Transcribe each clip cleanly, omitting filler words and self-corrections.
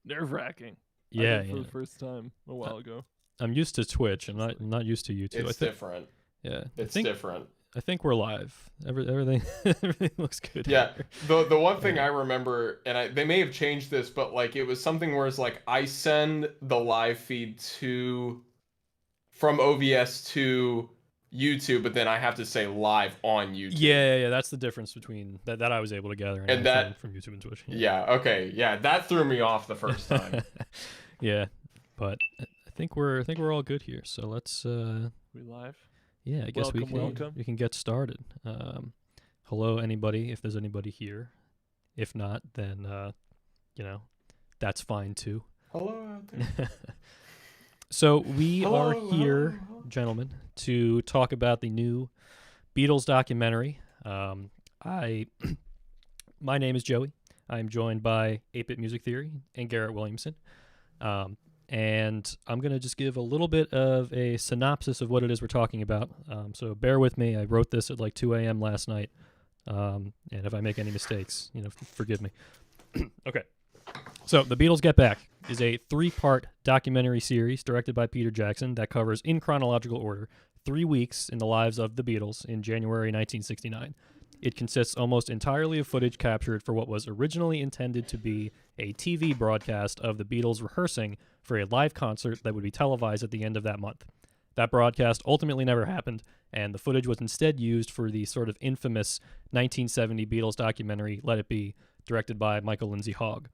nerve-wracking. Yeah, I did for the first time a while ago. I'm used to Twitch. I'm not used to YouTube. It's different. Yeah, It's different. I think we're live. Everything everything looks good. Yeah. Here. The one thing I remember, and they may have changed this, but like it was something where it's like I send the live feed from OBS to YouTube, but then I have to say live on YouTube. Yeah. That's the difference between that I was able to gather and that from YouTube and Twitch. Yeah. Okay. Yeah, that threw me off the first time. Yeah, but I think we're all good here. So let's. We live. Yeah, I guess we can get started. Hello, anybody, if there's anybody here. If not, then that's fine too. Hello out there. So we are here, gentlemen, to talk about the new Beatles documentary. My name is Joey. I'm joined by 8-Bit Music Theory and Garrett Williamson. And I'm going to just give a little bit of a synopsis of what it is we're talking about. So bear with me. I wrote this at like 2 a.m. last night. And if I make any mistakes, forgive me. Okay. So The Beatles Get Back is a 3-part documentary series directed by Peter Jackson that covers, in chronological order, 3 weeks in the lives of the Beatles in January 1969. It consists almost entirely of footage captured for what was originally intended to be a TV broadcast of the Beatles rehearsing for a live concert that would be televised at the end of that month. That broadcast ultimately never happened, and the footage was instead used for the sort of infamous 1970 Beatles documentary Let It Be, directed by Michael Lindsay Hogg.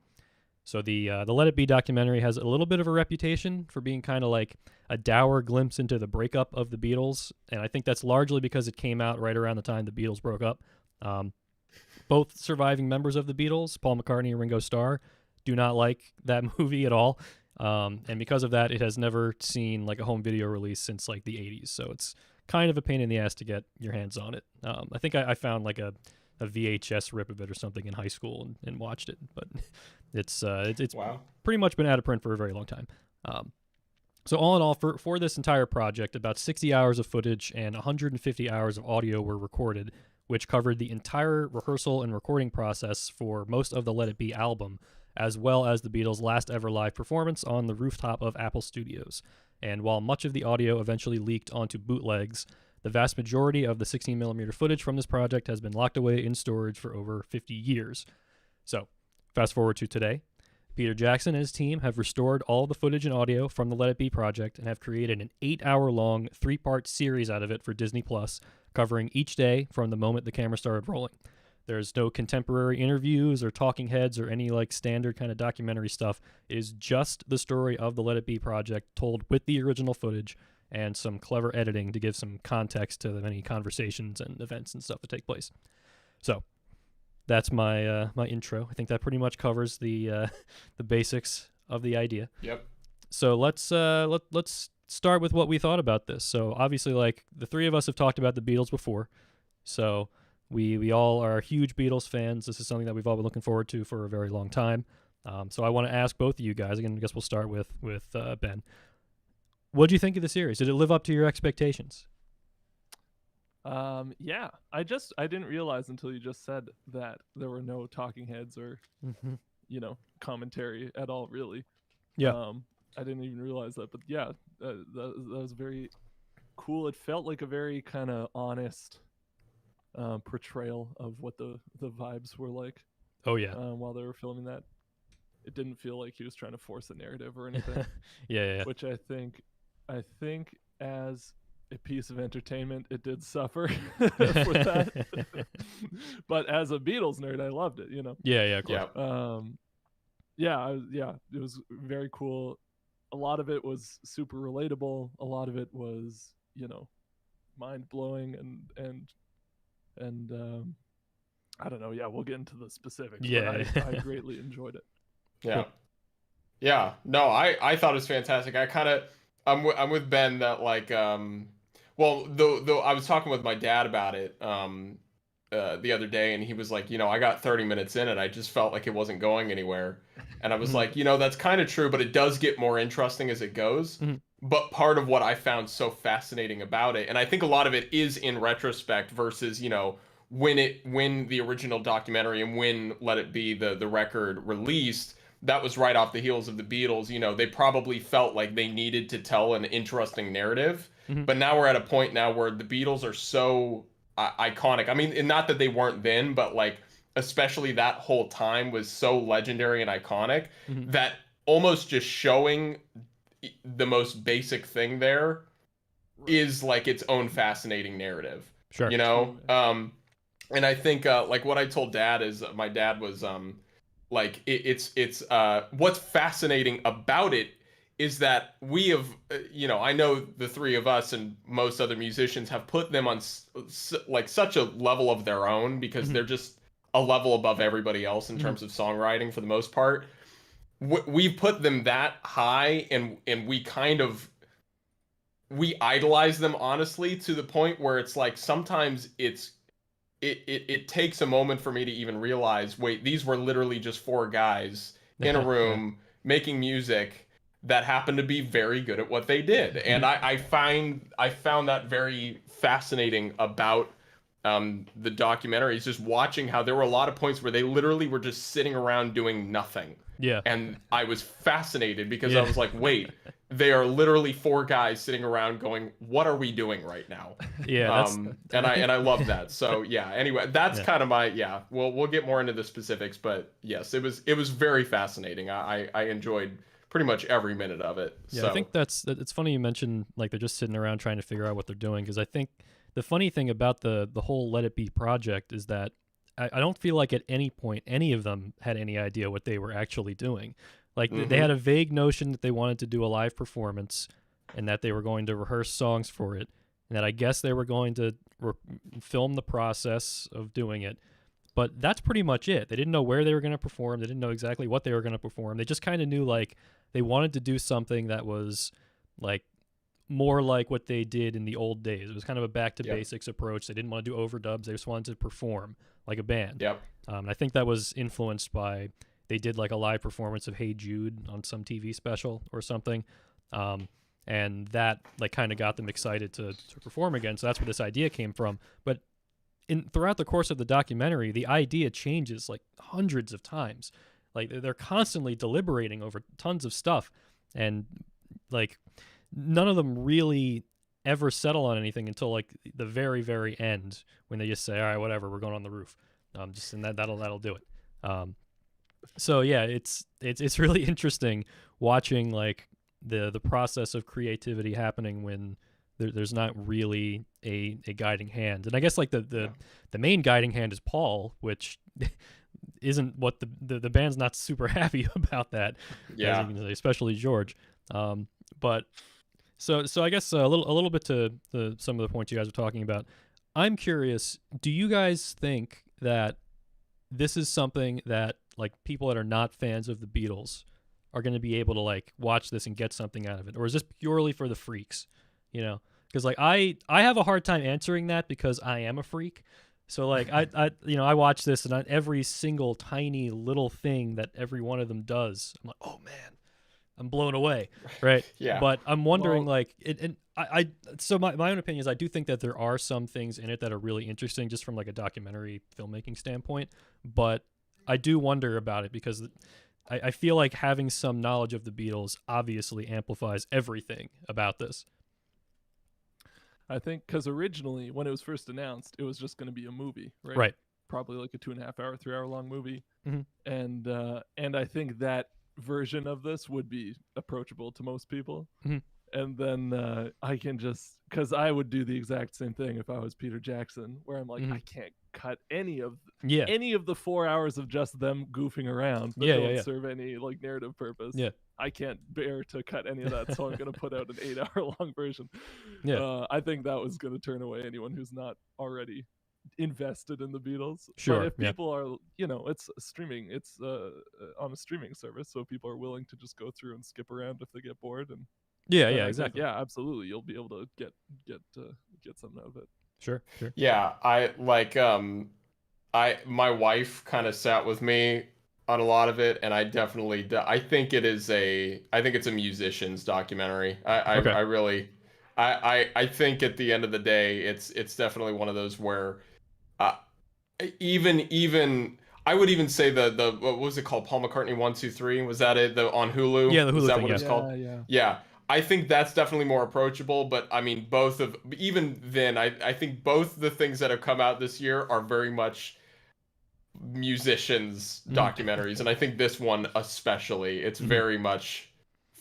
So the Let It Be documentary has a little bit of a reputation for being kind of like a dour glimpse into the breakup of the Beatles, and I think that's largely because it came out right around the time the Beatles broke up. Both surviving members of the Beatles, Paul McCartney and Ringo Starr, do not like that movie at all, and because of that, it has never seen like a home video release since like the 80s, so it's kind of a pain in the ass to get your hands on it. I think I found like a VHS rip of it or something in high school and watched it, but it's Wow. pretty much been out of print for a very long time. So all in all, for this entire project, about 60 hours of footage and 150 hours of audio were recorded, which covered the entire rehearsal and recording process for most of the Let It Be album, as well as the Beatles' last ever live performance on the rooftop of Apple Studios. And while much of the audio eventually leaked onto bootlegs, the vast majority of the 16mm footage from this project has been locked away in storage for over 50 years. So, fast forward to today. Peter Jackson and his team have restored all the footage and audio from the Let It Be project and have created an 8-hour-long 3-part series out of it for Disney+, covering each day from the moment the camera started rolling. There's no contemporary interviews or talking heads or any like standard kind of documentary stuff. It is just the story of the Let It Be project told with the original footage and some clever editing to give some context to the many conversations and events and stuff that take place. So that's my my intro. I think that pretty much covers the basics of the idea. Yep. So let's start with what we thought about this. So obviously, like the three of us have talked about the Beatles before, so we all are huge Beatles fans. This is something that we've all been looking forward to for a very long time. So I want to ask both of you guys again. I guess we'll start with Ben. What do you think of the series? Did it live up to your expectations? Yeah, I didn't realize until you just said that there were no talking heads or commentary at all, really. Yeah. I didn't even realize that, but yeah, that was very cool. It felt like a very kind of honest portrayal of what the vibes were like. Oh yeah. While they were filming that, it didn't feel like he was trying to force a narrative or anything. yeah. Which I think as a piece of entertainment, it did suffer for that. But as a Beatles nerd, I loved it. Yeah. Cool. Yeah. It was very cool. A lot of it was super relatable. A lot of it was, mind blowing and I don't know. Yeah, we'll get into the specifics. Yeah, but I greatly enjoyed it. Yeah. Yeah. No, I thought it was fantastic. I'm with Ben that like well, though I was talking with my dad about it the other day, and he was like, I got 30 minutes in it. I just felt like it wasn't going anywhere. And I was like, that's kind of true, but it does get more interesting as it goes. Mm-hmm. But part of what I found so fascinating about it, and I think a lot of it is in retrospect versus, when the original documentary and when Let It Be the record released, that was right off the heels of the Beatles. You know, they probably felt like they needed to tell an interesting narrative. But now we're at a point now where the Beatles are so iconic. I mean, and not that they weren't then, but like especially that whole time was so legendary and iconic that almost just showing the most basic thing there is like its own fascinating narrative. Sure. You know? And I think like what I told Dad is my dad was like it's what's fascinating about it is that we have you know, I know the three of us and most other musicians have put them on like such a level of their own because they're just a level above everybody else in terms of songwriting for the most part. We've put them that high, and we kind of we idolize them honestly to the point where it's like sometimes it takes a moment for me to even realize, wait, these were literally just four guys in a room making music that happened to be very good at what they did. And I found that very fascinating about the documentary, is just watching how there were a lot of points where they literally were just sitting around doing nothing. Yeah. And I was fascinated because I was like, wait, they are literally four guys sitting around going, what are we doing right now? Yeah. And I love that. So yeah, anyway, that's kind of my, we'll get more into the specifics, but yes, it was very fascinating. I enjoyed pretty much every minute of it. Yeah, so. I think it's funny you mentioned like they're just sitting around trying to figure out what they're doing, because I think the funny thing about the whole Let It Be project is that I don't feel like at any point any of them had any idea what they were actually doing. Like they had a vague notion that they wanted to do a live performance and that they were going to rehearse songs for it, and that I guess they were going to film the process of doing it. But that's pretty much it. They didn't know where they were going to perform. They didn't know exactly what they were going to perform. They just kind of knew like they wanted to do something that was like more like what they did in the old days. It was kind of a back to basics approach. They didn't want to do overdubs. They just wanted to perform like a band. And I think that was influenced by, they did like a live performance of Hey Jude on some TV special or something. And that like kind of got them excited to perform again. So that's where this idea came from. But throughout the course of the documentary, the idea changes like hundreds of times. Like they're constantly deliberating over tons of stuff, and like none of them really ever settle on anything until like the very, very end, when they just say, all right, whatever, we're going on the roof. And that'll do it. So yeah, it's really interesting watching like the process of creativity happening when there's not really a guiding hand. And I guess like the main guiding hand is Paul, which isn't what the band's not super happy about that. Yeah. As you can say, especially George. But so I guess a little bit to some of the points you guys are talking about. I'm curious, do you guys think that this is something that like people that are not fans of the Beatles are going to be able to like watch this and get something out of it? Or is this purely for the freaks? You know, because like I have a hard time answering that because I am a freak. So like I watch this, and every single tiny little thing that every one of them does, I'm like, oh man, I'm blown away, right? Yeah. But I'm wondering so my own opinion is I do think that there are some things in it that are really interesting just from like a documentary filmmaking standpoint. But I do wonder about it because I feel like having some knowledge of the Beatles obviously amplifies everything about this. I think because originally, when it was first announced, it was just going to be a movie, right? Right. Probably like a 2.5 hour, 3 hour long movie. Mm-hmm. And I think that version of this would be approachable to most people. Mm-hmm. And then I can just, because I would do the exact same thing if I was Peter Jackson, where I'm like, I can't cut any of the 4 hours of just them goofing around that don't serve any like narrative purpose. Yeah. I can't bear to cut any of that, so I'm going to put out an 8 hour long version. Yeah. I think that was going to turn away anyone who's not already invested in the Beatles. Sure. But if people are, it's streaming, it's on a streaming service, so people are willing to just go through and skip around if they get bored. And exactly. Yeah, absolutely. You'll be able to get something out of it. Sure. Yeah, I like my wife kind of sat with me on a lot of it, and I definitely I think it's a musician's documentary. I really I think at the end of the day it's definitely one of those where even I would even say the what was it called? Paul McCartney 1, 2, 3. Was that it? On Hulu? Yeah, the Hulu Is that thing, what it's called? Yeah. I think that's definitely more approachable, but I mean, even then, I think both the things that have come out this year are very much musicians documentaries, and I think this one especially, it's very much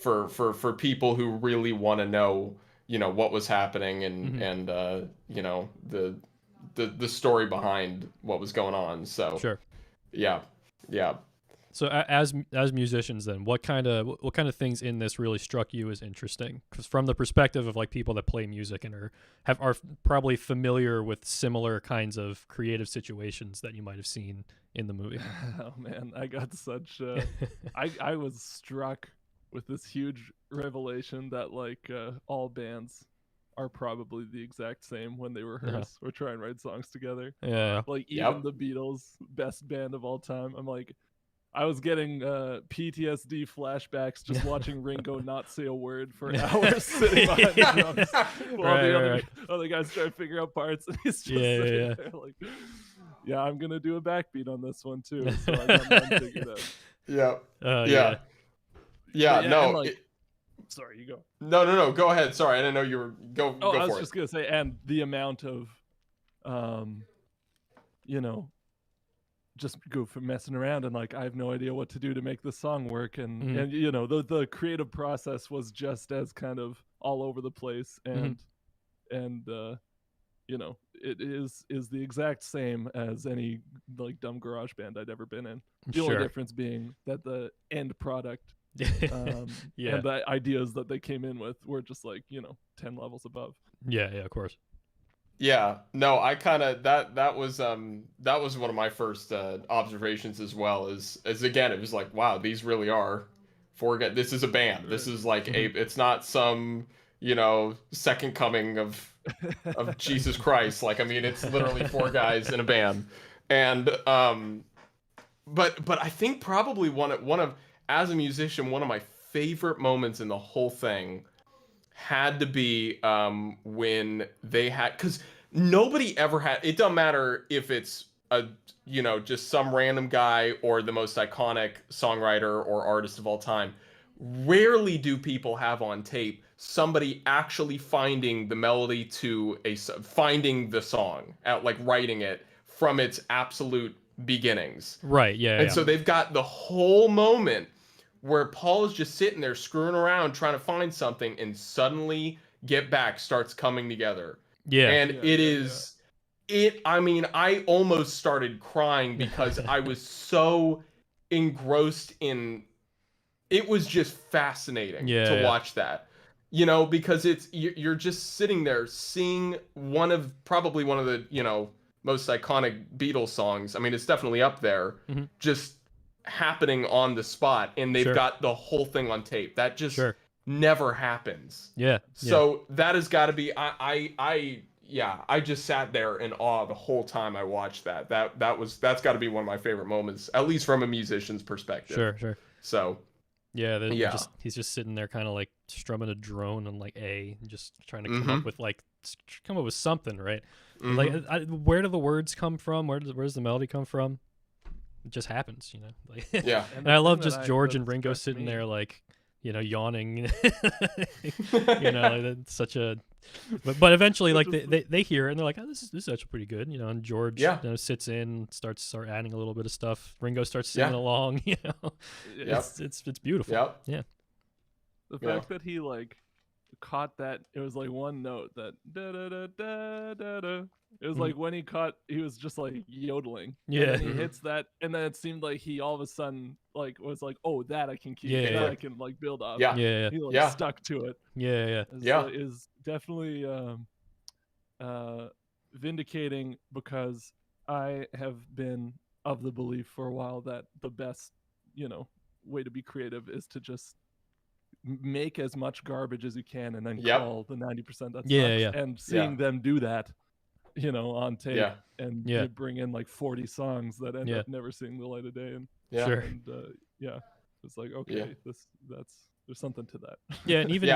for people who really want to know, what was happening and the story behind what was going on. So sure. Yeah. So as musicians, then what kind of things in this really struck you as interesting? Because from the perspective of like people that play music and are probably familiar with similar kinds of creative situations that you might have seen in the movie. Oh man, I got such I was struck with this huge revelation that like all bands are probably the exact same when they rehearse or try and write songs together. Yeah. Like even the Beatles, best band of all time. I'm like, I was getting PTSD flashbacks just watching Ringo not say a word for hours sitting behind the drums while the other guys try to figure out parts, and he's just sitting there like, yeah, I'm gonna do a backbeat on this one too. So I got mine figured out. No. Sorry, you go. No. Go ahead. Sorry, I didn't know you were go. Oh, go I for was just gonna say, and the amount of, just go for messing around and like I have no idea what to do to make this song work, and the creative process was just as kind of all over the place, and it is the exact same as any like dumb garage band I'd ever been in. The only difference being that the end product and the ideas that they came in with were just like 10 levels above. Yeah, of course. Yeah, no, I kind of that was one of my first observations as well. As again, it was like, wow, these really are this is a band. This is like it's not some second coming of Jesus Christ. Like, I mean, it's literally 4 guys in a band, and but I think probably one of as a musician, one of my favorite moments in the whole thing had to be when they had, because nobody ever had, it doesn't matter if it's just some random guy or the most iconic songwriter or artist of all time. Rarely do people have on tape somebody actually finding the melody to finding the song like writing it from its absolute beginnings. Right. Yeah. And so they've got the whole moment where Paul is just sitting there screwing around trying to find something, and suddenly Get Back starts coming together. Yeah. And I mean, I almost started crying because I was so engrossed in it. Was just fascinating to watch that. Because you're just sitting there seeing probably one of the, most iconic Beatles songs. I mean, it's definitely up there. Just happening on the spot, and they've got the whole thing on tape. That just never happens. So that has got to be I just sat there in awe the whole time I watched that. That's got to be one of my favorite moments, at least from a musician's perspective. Sure. So he's just sitting there kind of like strumming a drone on like A, and just trying to come up with something, right? Like where do the words come from? Where does the melody come from? It just happens, like, and I love just George and Ringo sitting there like, yawning, like such a, but eventually like they hear it and they're like, oh, this is actually pretty good, and George sits in, starts adding a little bit of stuff. Ringo starts singing along, it's beautiful. The fact that he like caught that, it was like one note that da da da da da da. It was like when he was just like yodeling. And he hits that, and then it seemed like he all of a sudden like was like, oh, that I can keep. I can like build off. He like stuck to it. Is definitely vindicating, because I have been of the belief for a while that the best way to be creative is to just make as much garbage as you can, and then call the 90% that sucks. And seeing them do that on tape, and you bring in like 40 songs that end up never seeing the light of day, and it's like, okay, there's something to that. And even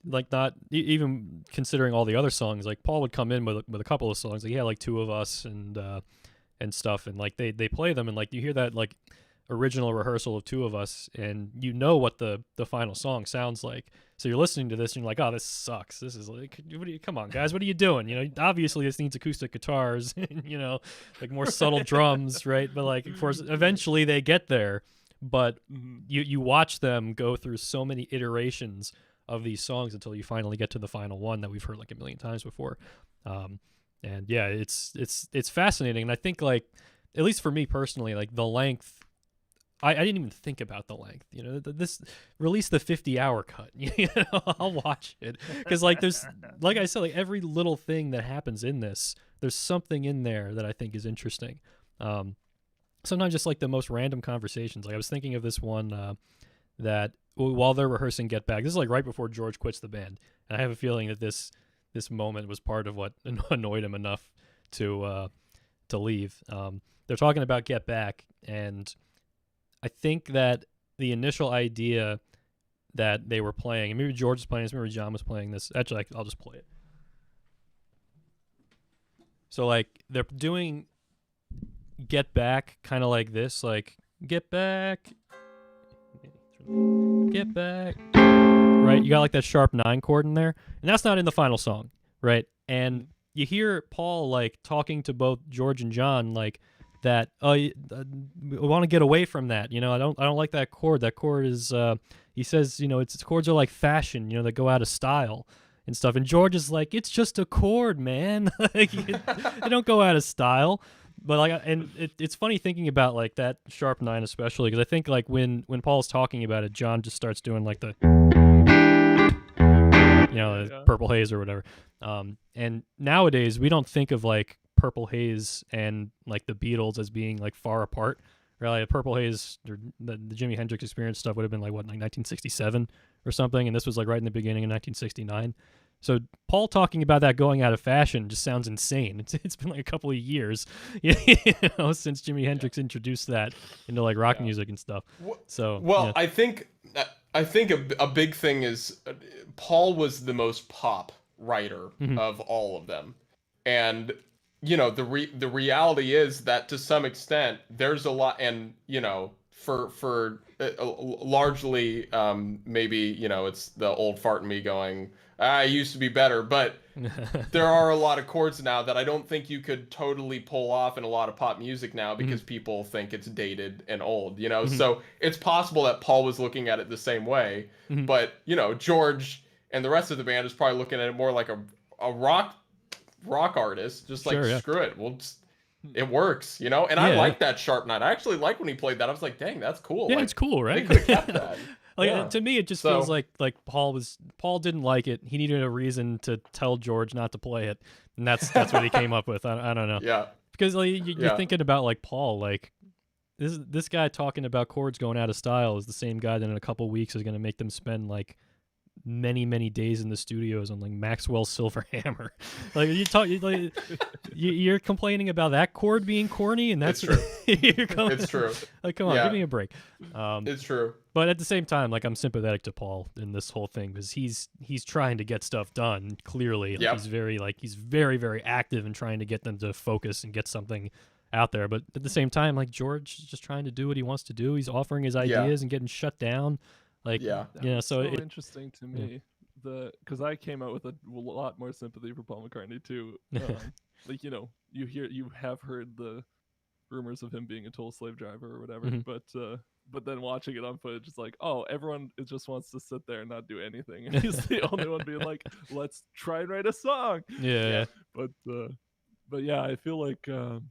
like not even considering all the other songs, like Paul would come in with a couple of songs, like he had like Two of Us and and stuff, and like they play them, and like you hear that like original rehearsal of two of us, and you know what the final song sounds like. So you're listening to this and you're like, oh, this sucks. This is like, come on, guys, what are you doing? You know, obviously this needs acoustic guitars and, you know, like more subtle drums, right? But like, of course, eventually they get there, but you watch them go through so many iterations of these songs until you finally get to the final one that we've heard like a million times before. And yeah, it's fascinating. And I think like, at least for me personally, like the length, I didn't even think about the length. You know, this release the 50-hour cut. You know, I'll watch it because, like, there's, like I said, like every little thing that happens in this, there's something in there that I think is interesting. Sometimes just like the most random conversations. Like I was thinking of this one that while they're rehearsing Get Back, this is like right before George quits the band, and I have a feeling that this moment was part of what annoyed him enough to leave. They're talking about Get Back, and I think that the initial idea that they were playing, and maybe George was playing this, maybe John was playing this. Actually, I'll just play it. So, like, they're doing Get Back kind of like this, like, get back, right? You got, like, that sharp 9 chord in there, and that's not in the final song, right? And you hear Paul, like, talking to both George and John, like, that we want to get away from that, you know. I don't like that chord. That chord is he says, you know, its chords are like fashion, you know, that go out of style and stuff. And George is like, it's just a chord, man. Like, they don't go out of style. But like, and it's funny thinking about like that sharp 9 especially, because I think like when Paul's talking about it, John just starts doing like the, you know, the Purple Haze or whatever. And nowadays we don't think of like Purple Haze and like the Beatles as being like far apart. Really, like, Purple Haze or the Jimi Hendrix Experience stuff would have been like what, like 1967 or something, and this was like right in the beginning of 1969. So Paul talking about that going out of fashion just sounds insane. It's been like a couple of years, you know, since Jimi Hendrix introduced that into like rock music and stuff. So well, I think a big thing is Paul was the most pop writer of all of them, and you know, the reality is that to some extent there's a lot, and you know, for largely maybe, you know, it's the old fart in me going, I used to be better, but there are a lot of chords now that I don't think you could totally pull off in a lot of pop music now because people think it's dated and old, you know. So it's possible that Paul was looking at it the same way, but you know, George and the rest of the band is probably looking at it more like a rock artist, just like, screw it, it works, you know. And I like that sharp 9. I actually like when he played that. I was like, dang, that's cool. Yeah, like, it's cool, right? They could have kept that. Like, to me, it just feels like Paul didn't like it. He needed a reason to tell George not to play it, and that's what he came up with. I don't know. Yeah. Because like you're thinking about like Paul, like this guy talking about chords going out of style is the same guy that in a couple weeks is going to make them spend like many days in the studios on like Maxwell's Silver Hammer. Like you're complaining about that chord being corny, and that's true. It's true. Like, come on, give me a break. It's true. But at the same time, like, I'm sympathetic to Paul in this whole thing because he's trying to get stuff done. Clearly, like, he's very very active in trying to get them to focus and get something out there. But at the same time, like, George is just trying to do what he wants to do. He's offering his ideas and getting shut down. Like, so interesting to me, because I came out with a lot more sympathy for Paul McCartney too. Like, you know, you have heard the rumors of him being a total slave driver or whatever, but then watching it on footage, it's like, oh, everyone just wants to sit there and not do anything, and he's the only one being like, let's try and write a song. But yeah, I feel like it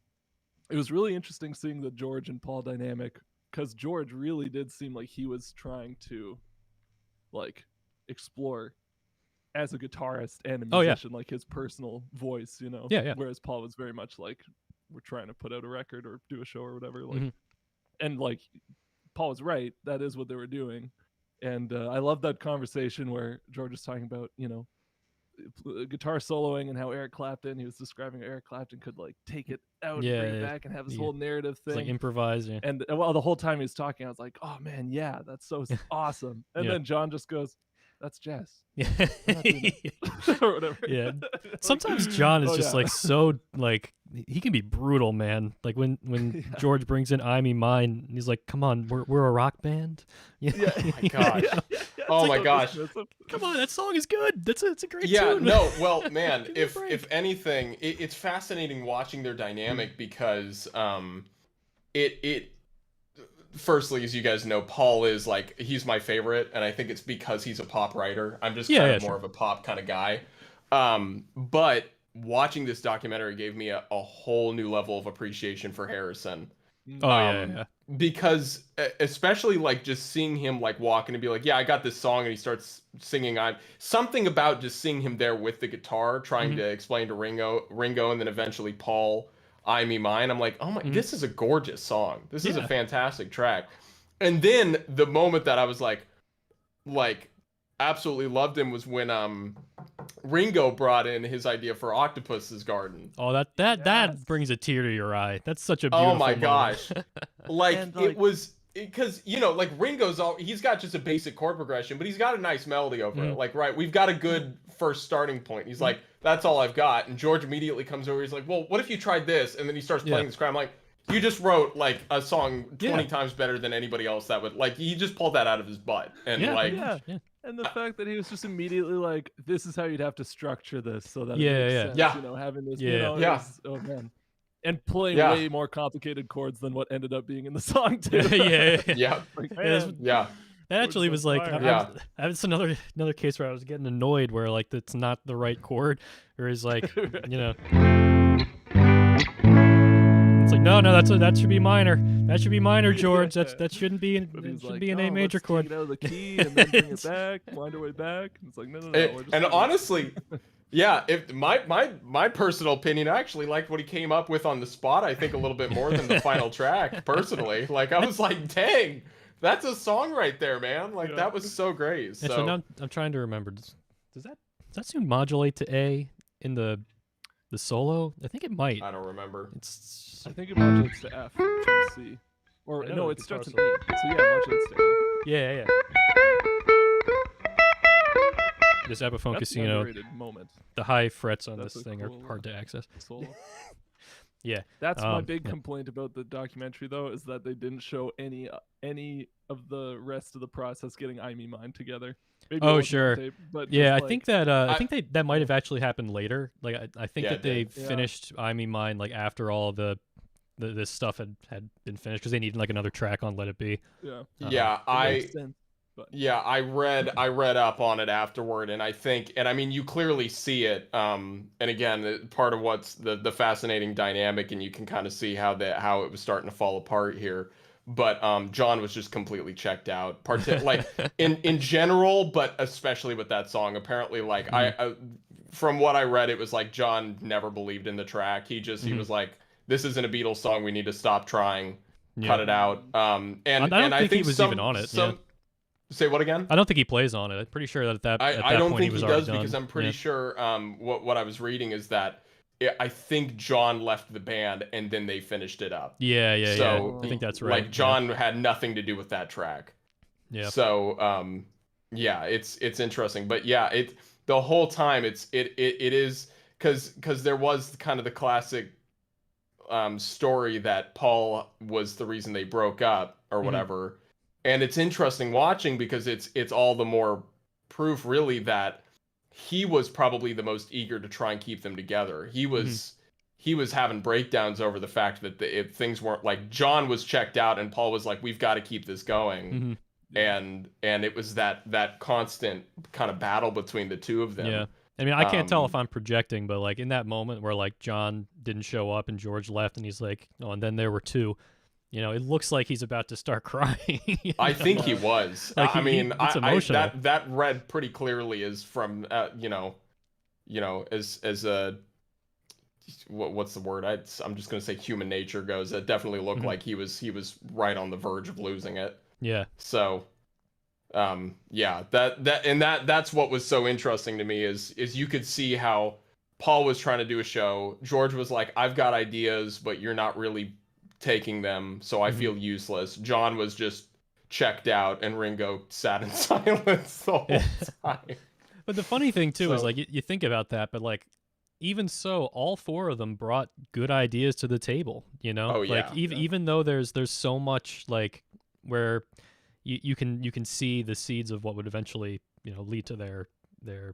was really interesting seeing the George and Paul dynamic, because George really did seem like he was trying to like explore as a guitarist and a musician, like his personal voice, you know. Whereas Paul was very much like, we're trying to put out a record or do a show or whatever, like and like Paul was right, that is what they were doing. And I love that conversation where George is talking about, you know, guitar soloing and how Eric Clapton, he was describing how Eric Clapton could like take it out and bring it back and have this whole narrative thing, like improvise. And well, the whole time he was talking, I was like, oh man, yeah, that's so awesome. And then John just goes, that's jazz. Yeah. Or whatever. Yeah. Sometimes John is just like so like he can be brutal, man. Like when George brings in "I Me Mine," he's like, "Come on, we're a rock band." Yeah. Oh my gosh. Oh my gosh. Come on, that song is good. It's a great tune. Yeah. No. Well, man. if anything, it's fascinating watching their dynamic because it. Firstly, as you guys know, Paul is like, he's my favorite, and I think it's because he's a pop writer. I'm just kind of more of a pop kind of guy. But watching this documentary gave me a whole new level of appreciation for Harrison. Because especially like just seeing him like walking and be like, yeah, I got this song, and he starts singing. I'm something about just seeing him there with the guitar, trying to explain to Ringo, and then eventually Paul, "I Me Mine." I'm like, oh my, this is a gorgeous song. This is a fantastic track. And then the moment that I was like absolutely loved him was when Ringo brought in his idea for Octopus's Garden. Oh, that brings a tear to your eye. That's such a beautiful Oh my moment. gosh. It was, because like Ringo's he's got just a basic chord progression, but he's got a nice melody over it. Like, right, we've got a good first starting point. He's like, that's all I've got. And George immediately comes over. He's like, well, what if you tried this? And then he starts playing this crowd. I'm like, you just wrote like a song 20 times better than anybody else that would, like, he just pulled that out of his butt. And and the fact that he was just immediately like, this is how you'd have to structure this so that it makes sense, you know, having this, oh man. And playing way more complicated chords than what ended up being in the song too. That actually was like, that's another case where I was getting annoyed where like that's not the right chord, or is like, you know, it's like no, that should be minor. That should be minor, George. That shouldn't be an A major chord. Take it out of the key and then bring it back, wind our way back. And it's like no. And honestly. Yeah, if my personal opinion, I actually liked what he came up with on the spot, I think a little bit more than the final track, personally. Like, I was like, dang, that's a song right there, man. Like, that was so great. So now I'm trying to remember. Does that tune modulate to A in the solo? I think it might. I don't remember. I think it modulates to F from C. Or no, it starts in E. So yeah, it modulates to A. Yeah. This Epiphone Casino, the high frets on this thing are hard to access. That's my big complaint about the documentary, though, is that they didn't show any of the rest of the process getting "I Me Mine" together. Maybe sure. Tape, but I think that that might have actually happened later. Like I think that they finished "I Me Mine" like after all of this stuff had been finished, because they needed like another track on "Let It Be." I read up on it afterward, and I mean, you clearly see it. And again, part of what's the fascinating dynamic, and you can kind of see how it was starting to fall apart here. But John was just completely checked out, like in general, but especially with that song. Apparently, like I from what I read, it was like John never believed in the track. He was like, this isn't a Beatles song. We need to stop trying. Cut it out. And I think he was even on it. Say what again? I don't think he plays on it. I'm pretty sure that I don't think he does, done. because I'm pretty sure what I was reading is that I think John left the band and then they finished it up. So I think that's right. Like John had nothing to do with that track. Yeah. So it's interesting, but the whole time it is because there was kind of the classic story that Paul was the reason they broke up or whatever. And it's interesting watching, because it's all the more proof, really, that he was probably the most eager to try and keep them together. He was having breakdowns over the fact that if things weren't, like, John was checked out and Paul was like, we've got to keep this going. And it was that constant kind of battle between the two of them. Yeah. I mean, I can't tell if I'm projecting, but like in that moment where like John didn't show up and George left, and he's like, oh, and then there were two. You know, it looks like he's about to start crying. I think he was. Like, I mean, it's emotional. That read pretty clearly is from as a what's the word? I'm just gonna say human nature goes. It definitely looked like he was right on the verge of losing it. Yeah. So, that's what was so interesting to me is you could see how Paul was trying to do a show. George was like, I've got ideas, but you're not really taking them, so I feel useless. John was just checked out and Ringo sat in silence the whole time. But the funny thing too is like you think about that, but like even so, all four of them brought good ideas to the table. You know, even though there's so much like where you can see the seeds of what would eventually lead to their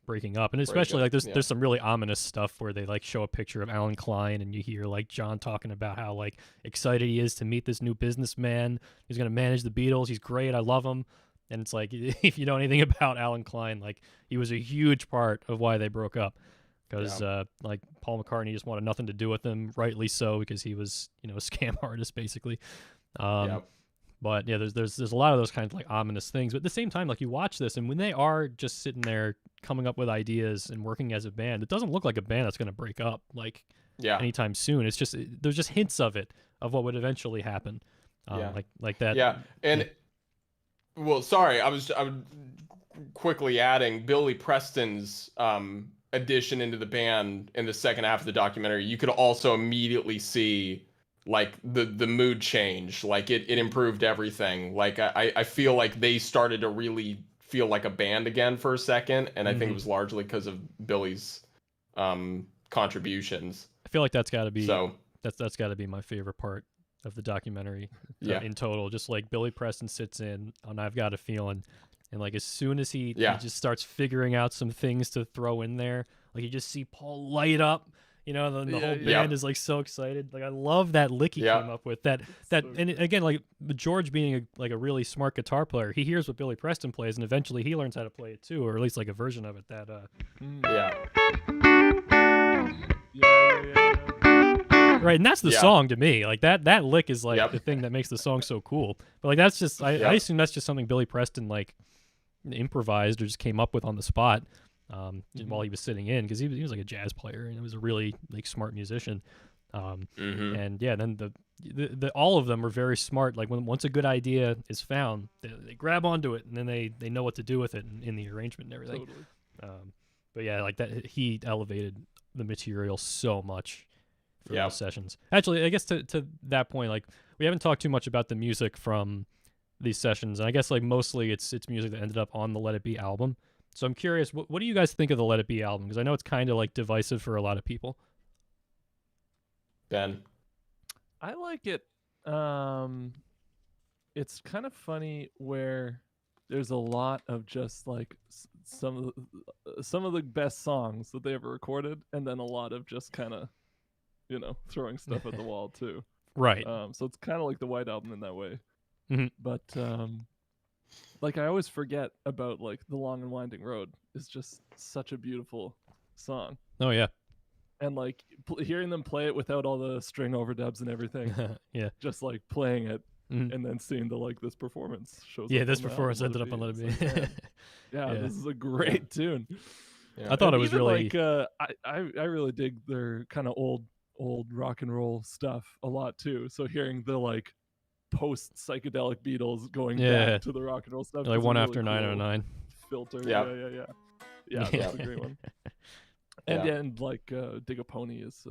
breaking up, and especially like there's some really ominous stuff where they like show a picture of Alan Klein and you hear like John talking about how like excited he is to meet this new businessman who's going to manage the Beatles. He's great, I love him. And it's like, if you know anything about Alan Klein, like he was a huge part of why they broke up, because like Paul McCartney just wanted nothing to do with him, rightly so, because he was a scam artist basically. But yeah, there's a lot of those kinds of like ominous things. But at the same time, like you watch this, and when they are just sitting there coming up with ideas and working as a band, it doesn't look like a band that's going to break up anytime soon. It's just there's just hints of what would eventually happen, like that. Yeah, and well, sorry, I was quickly adding Billy Preston's addition into the band in the second half of the documentary. You could also immediately see like the mood change, like it improved everything. Like I feel like they started to really feel like a band again for a second, and I think it was largely because of Billy's contributions. I feel like that's got to be that's got to be my favorite part of the documentary in total. Just like Billy Preston sits in on I've Got a Feeling, and like as soon as he just starts figuring out some things to throw in there, like you just see Paul light up. The whole band is like so excited. Like I love that lick he came up with. That and again, like George being a really smart guitar player, he hears what Billy Preston plays, and eventually he learns how to play it too, or at least like a version of it. Right, and that's the song to me. Like that lick is like the thing that makes the song so cool. But like that's just I assume that's just something Billy Preston like improvised or just came up with on the spot. While he was sitting in, because he was like a jazz player and he was a really like smart musician, and then the all of them are very smart. Like once a good idea is found, they grab onto it and then they know what to do with it in the arrangement and everything. Totally. But yeah, like that he elevated the material so much for those sessions. Actually, I guess to that point, like we haven't talked too much about the music from these sessions, and I guess like mostly it's music that ended up on the Let It Be album. So I'm curious, what do you guys think of the Let It Be album? Because I know it's kind of like divisive for a lot of people. Ben? I like it. It's kind of funny where there's a lot of just like some of the best songs that they ever recorded, and then a lot of just kind of, throwing stuff at the wall too. Right. So it's kind of like the White Album in that way. Mm-hmm. But like I always forget about like The Long and Winding Road is just such a beautiful song. Oh yeah. And like hearing them play it without all the string overdubs and everything. Just like playing it and then seeing this performance shows up. Yeah, this performance ended up on Let It Be. This is a great tune. Yeah. I thought it was really like I really dig their kind of old rock and roll stuff a lot too. So hearing the like post psychedelic Beatles going back to the rock and roll stuff, like One really After 909 filter. Yeah, that's a great one. And like Dig a Pony is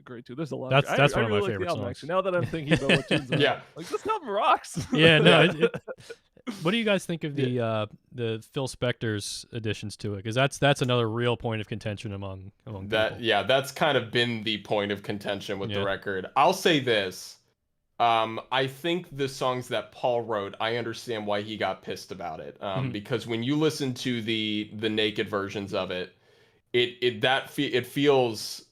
great too. There's a lot. That's one of really my favorite songs. Actually, now that I'm thinking about what tunes, like this album rocks. Yeah, no. What do you guys think of the Phil Spector's additions to it? Because that's another real point of contention among that. people. Yeah, that's kind of been the point of contention with the record. I'll say this. I think the songs that Paul wrote, I understand why he got pissed about it. Because when you listen to the naked versions of it, it feels,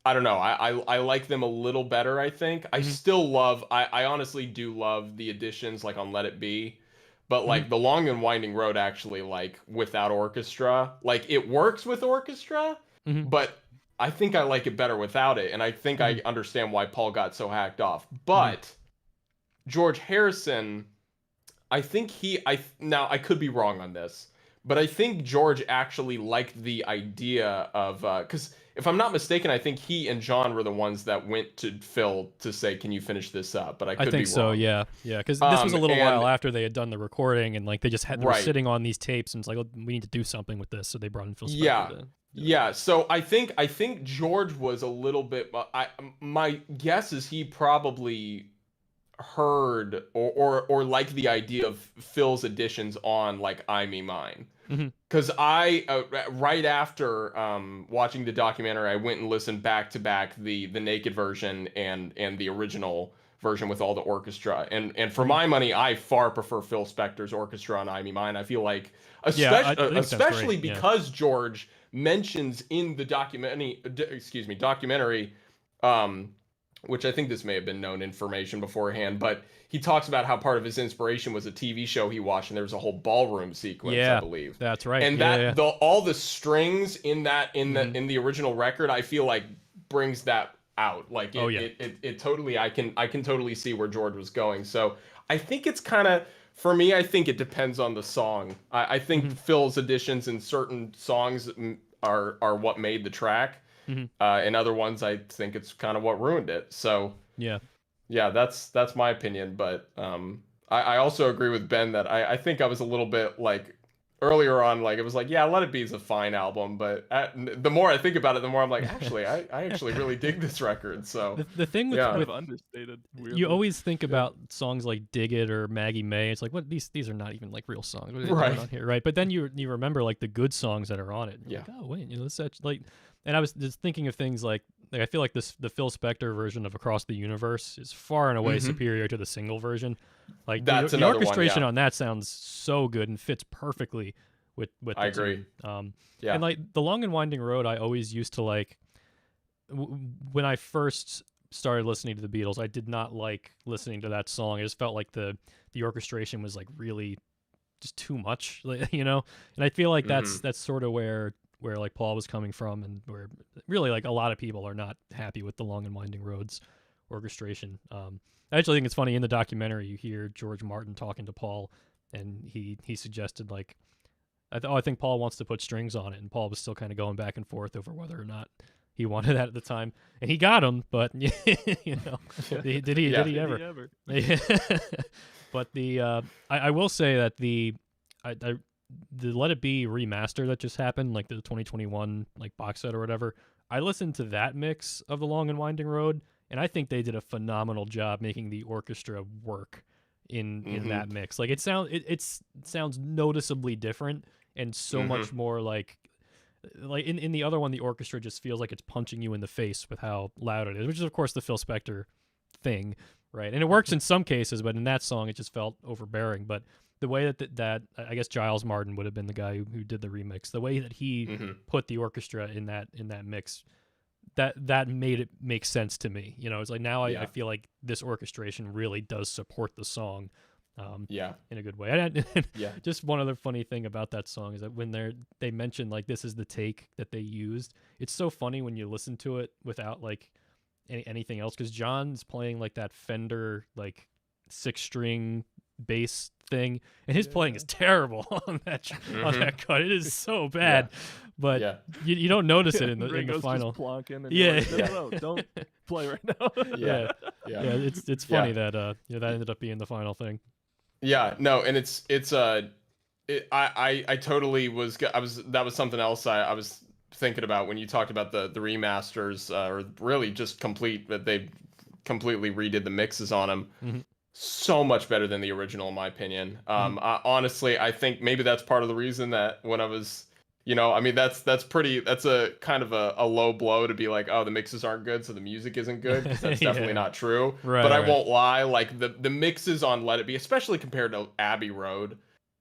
I don't know. I like them a little better. I think I still love. I honestly do love the additions like on Let It Be, but like The Long and Winding Road actually like without orchestra, like it works with orchestra, but I think I like it better without it, and I think I understand why Paul got so hacked off. But George Harrison, I think now I could be wrong on this, but I think George actually liked the idea of because if I'm not mistaken, I think he and John were the ones that went to Phil to say, "Can you finish this up?" But I think be wrong. So. Yeah. Because this was a little while after they had done the recording, and like they were sitting on these tapes, and it's like, oh, we need to do something with this, so they brought in Phil Spector. Yeah, so I think George was a little bit. My guess is he probably heard or like the idea of Phil's additions on like I Me Mine. Because I right after watching the documentary, I went and listened back to back the naked version and the original version with all the orchestra. And for my money, I far prefer Phil Spector's orchestra on I Me Mine. I feel like especially because George mentions in the documentary, which I think this may have been known information beforehand, but he talks about how part of his inspiration was a TV show he watched, and there was a whole ballroom sequence, I believe. That's right. And all the strings in the original record, I feel like brings that out. Like it totally, I can totally see where George was going. So I think it's kind of, for me, I think it depends on the song. I think Phil's additions in certain songs are what made the track. In other ones, I think it's kind of what ruined it. So yeah, that's my opinion. But I also agree with Ben that I think I was a little bit like earlier on, like it was like, yeah, Let It Be is a fine album, but the more I think about it, the more I'm like, actually, I actually really dig this record. So the thing with understated, weirdly. You always think about songs like Dig It or Maggie May. It's like, what, these are not even like real songs. What are they doing on here, right? But then you remember like the good songs that are on it. Like, oh wait, this like. And I was just thinking of things like I feel like the Phil Spector version of Across the Universe is far and away superior to the single version. Like the orchestration on that sounds so good and fits perfectly with the I agree. And like the Long and Winding Road, I always used to like when I first started listening to the Beatles, I did not like listening to that song. I just felt like the orchestration was like really just too much, And I feel like that's sort of where like Paul was coming from, and where really like a lot of people are not happy with the Long and Winding Road's orchestration. I actually think it's funny in the documentary you hear George Martin talking to Paul, and he suggested like, I think Paul wants to put strings on it, and Paul was still kind of going back and forth over whether or not he wanted that at the time, and he got him, but did he ever? But I will say that the Let It Be remaster that just happened, like the 2021 like box set or whatever, I listened to that mix of the Long and Winding Road, and I think they did a phenomenal job making the orchestra work in that mix. Like it sounds noticeably different and so much more like in the other one, the orchestra just feels like it's punching you in the face with how loud it is, which is of course the Phil Spector thing, right? And it works in some cases, but in that song it just felt overbearing. But the way that I guess Giles Martin would have been the guy who did the remix, the way that he put the orchestra in that mix, that made it make sense to me. It's like now I feel like this orchestration really does support the song in a good way. And just one other funny thing about that song is that when they mention like this is the take that they used, it's so funny when you listen to it without like anything else, because John's playing like that Fender like 6-string bass thing, and his playing is terrible on that cut. It is so bad, but you don't notice it in the final. Just plonking and like, no, don't play right now. It's funny that that ended up being the final thing. Yeah, no, and I totally that was something else I was thinking about when you talked about the remasters, or really just that they completely redid the mixes on them. So much better than the original, in my opinion. Honestly, I think maybe that's part of the reason that when I was, I mean, that's a kind of a low blow to be like, oh, the mixes aren't good, so the music isn't good. 'Cause that's definitely not true. Right, but I won't lie, like the mixes on Let It Be, especially compared to Abbey Road,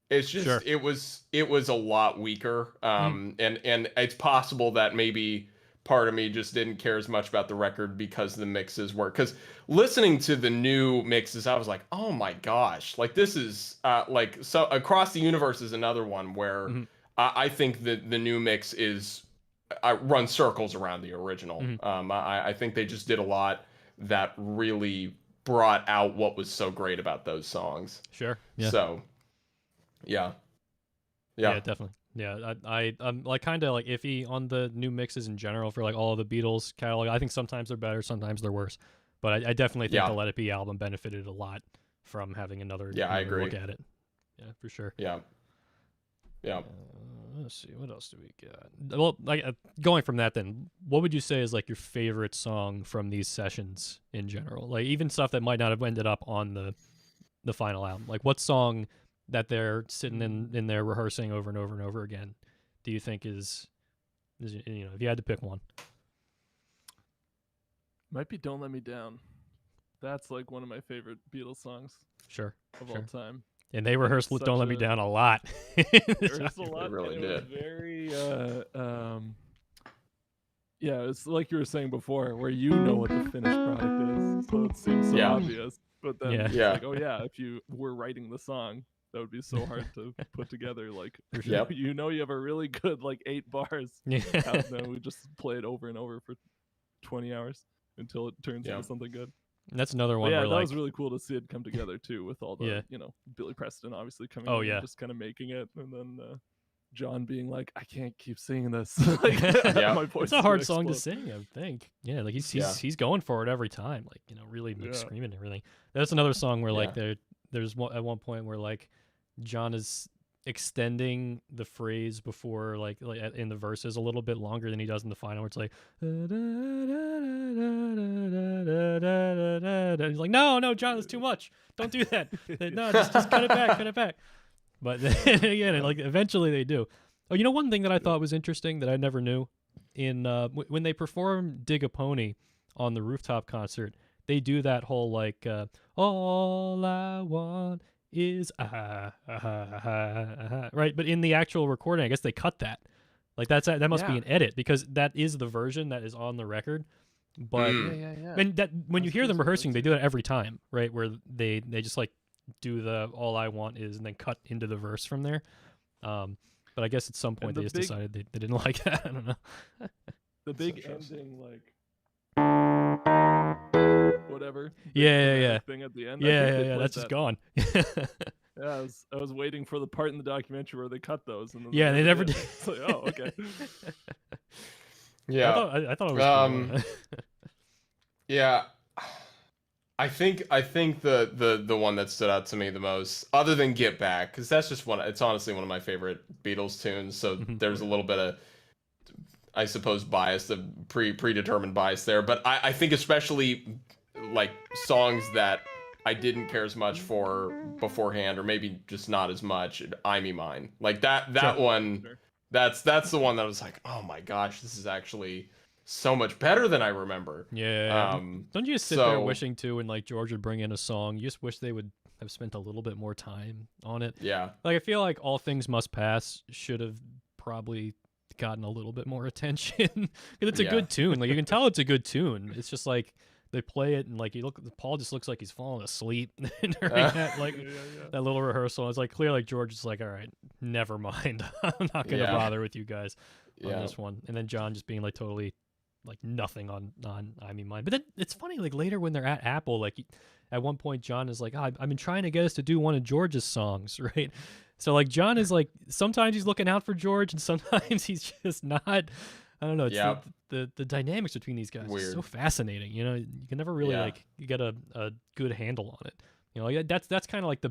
it's just it was a lot weaker. And it's possible that maybe part of me just didn't care as much about the record because the mixes were, because listening to the new mixes, I was like, oh my gosh, like this is like, so Across the Universe is another one where I think that the new mix runs circles around the original. I think they just did a lot that really brought out what was so great about those songs. Sure. Yeah. So yeah, definitely. Yeah, I'm like kind of like iffy on the new mixes in general for like all of the Beatles catalog. I think sometimes they're better, sometimes they're worse. But I definitely think the Let It Be album benefited a lot from having another I agree. look at it. Yeah, for sure. Yeah. let's see, what else do we got? Well, like going from that, then, what would you say is like your favorite song from these sessions in general? Like even stuff that might not have ended up on the final album. Like what song that they're sitting in there rehearsing over and over and over again do you think is if you had to pick one? Might be "Don't Let Me Down." That's like one of my favorite Beatles songs. Sure. All time. And they rehearsed "Don't Let Me Down" a lot. Rehearsed a lot. They really did. It was very, yeah, it's like you were saying before, where you know what the finished product is, so it seems so obvious. But then, like, oh yeah, if you were writing the song, that would be so hard to put together. Like, you know, you have a really good like 8 bars, and then we just play it over and over for 20 hours until it turns into something good. And that's another one. But where, that was really cool to see it come together too, with all the Billy Preston obviously coming in and just kind of making it, and then John being like, I can't keep singing this. Like, my voice it's a hard song to sing, I think. Yeah, like he's going for it every time, like really like, screaming and everything. That's another song where like there's at one point where like John is extending the phrase before like in the verses a little bit longer than he does in the final, where it's like and he's like, no John, that's too much, don't do that. No, just cut it back. But then again, like eventually they do. Oh, one thing that I thought was interesting that I never knew, in when they perform "Dig a Pony" on the Rooftop concert, they do that whole like all I want is right, but in the actual recording, I guess they cut that. Like that must be an edit, because that is the version that is on the record. But and that when you hear them rehearsing, they do that every time, right? Where they just like do the "all I want is" and then cut into the verse from there. But I guess at some point they just decided they didn't like that. I don't know. The big ending, like whatever. Yeah. Thing at the end. Yeah. That's just gone. I was waiting for the part in the documentary where they cut those, and then they never did. It's like, oh, okay. Yeah, I thought it was cool. Yeah, I think the one that stood out to me the most, other than "Get Back," because that's just it's honestly one of my favorite Beatles tunes. So there's a little bit of, I suppose, bias, the predetermined bias there. But I think especially like songs that I didn't care as much for beforehand, or maybe just not as much. "I Me Mine," like that one. Sure. That's the one that was like, oh my gosh, this is actually so much better than I remember. Yeah. Don't you just sit there wishing too, when like George would bring in a song, you just wish they would have spent a little bit more time on it. Yeah. Like I feel like "All Things Must Pass" should have probably gotten a little bit more attention, because it's a good tune. Like you can tell it's a good tune. It's just like they play it and like Paul just looks like he's falling asleep during that that little rehearsal. It's like clear, like George is like, all right, never mind. I'm not gonna bother with you guys on this one. And then John just being like totally like nothing on "I Me Mine." But then it's funny, like later when they're at Apple, like at one point John is like, I've been trying to get us to do one of George's songs, right? So like John is like, sometimes he's looking out for George and sometimes he's just not. I don't know. It's the dynamics between these guys is so fascinating. You can never really like get a good handle on it. Like that's kind of like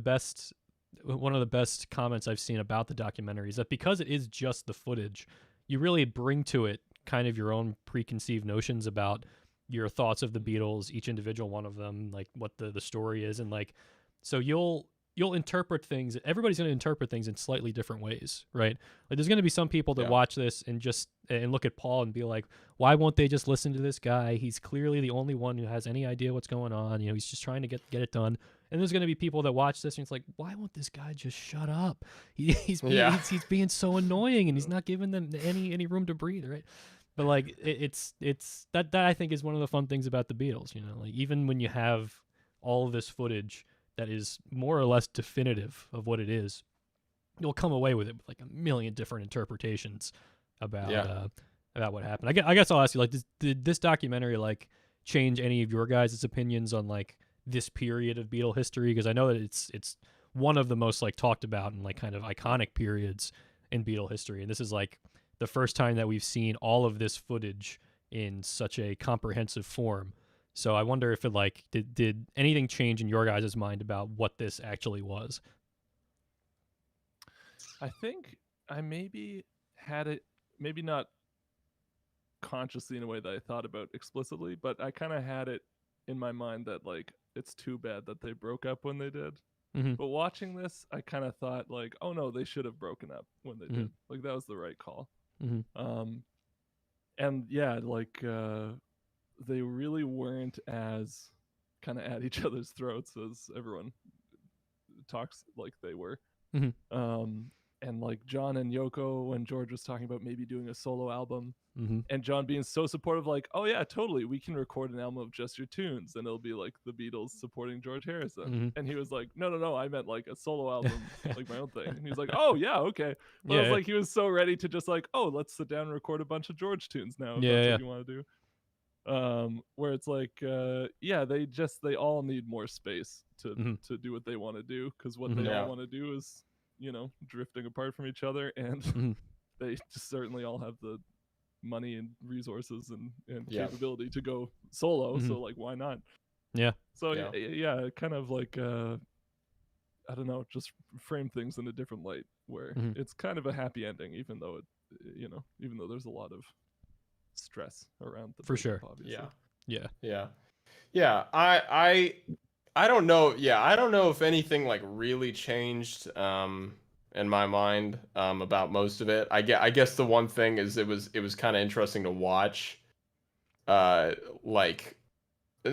one of the best comments I've seen about the documentary, is that because it is just the footage, you really bring to it kind of your own preconceived notions about your thoughts of the Beatles, each individual one of them, like what the story is, and like so you'll interpret things. Everybody's going to interpret things in slightly different ways, right? Like there's going to be some people that watch this and look at Paul and be like, why won't they just listen to this guy? He's clearly the only one who has any idea what's going on. He's just trying to get it done. And there's going to be people that watch this and it's like, why won't this guy just shut up? He's being so annoying and he's not giving them any room to breathe, right? But like it's that I think is one of the fun things about the Beatles. Like even when you have all of this footage that is more or less definitive of what it is, you'll come away with it with like a million different interpretations about what happened. I guess I'll ask you, like, did this documentary like change any of your guys' opinions on like this period of Beatle history? Because I know that it's one of the most like talked about and like kind of iconic periods in Beatle history, and this is like the first time that we've seen all of this footage in such a comprehensive form. So I wonder if it like did anything change in your guys' mind about what this actually was? I think I maybe had it, maybe not consciously in a way that I thought about explicitly, but I kind of had it in my mind that like it's too bad that they broke up when they did. But watching this, I kind of thought like, oh no, they should have broken up when they did. Like that was the right call. And yeah, like they really weren't as kind of at each other's throats as everyone talks like they were. And like John and Yoko, when George was talking about maybe doing a solo album, and John being so supportive, like, oh yeah, totally, we can record an album of just your tunes and it'll be like the Beatles supporting George Harrison. And he was like, no, I meant like a solo album, like my own thing. And he was like, oh yeah, okay. But I was like, he was so ready to just like, oh, let's sit down and record a bunch of George tunes now, if that's what you want to do. Where it's like, they all need more space to do what they want to do, because what they all want to do is, you know, drifting apart from each other, and they just certainly all have the money and resources and capability to go solo. So like, why not? So kind of like I don't know, just frame things in a different light, where it's kind of a happy ending, even though there's a lot of stress around the for sure. Obviously. I don't know. I don't know if anything like really changed in my mind about most of it. I guess the one thing is it was kind of interesting to watch. Like,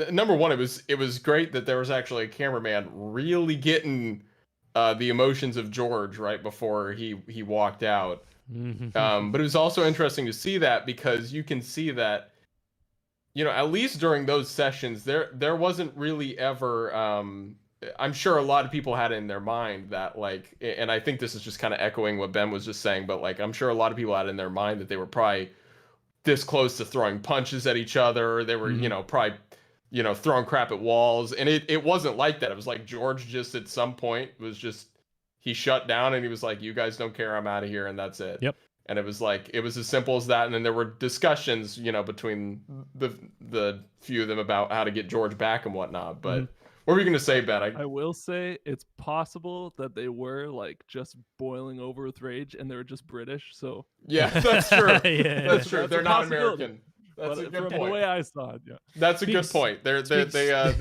number one, it was great that there was actually a cameraman really getting the emotions of George right before he walked out. But it was also interesting to see that, because you can see that, you know, at least during those sessions, there wasn't really ever, I'm sure a lot of people had it in their mind that like, and I think this is just kind of echoing what Ben was just saying, but like, I'm sure a lot of people had in their mind that they were probably this close to throwing punches at each other. They were, you know, probably, you know, throwing crap at walls. And it wasn't like that. It was like George just at some point was just, he shut down and he was like, you guys don't care, I'm out of here. And that's it. Yep. And it was like, it was as simple as that. And then there were discussions, you know, between the few of them about how to get George back and whatnot. But what were you going to say, Ben? I will say it's possible that they were like just boiling over with rage and they were just British. So yeah, that's true. That's true. They're not American. That's a good point. The way I saw it, that's a good point. They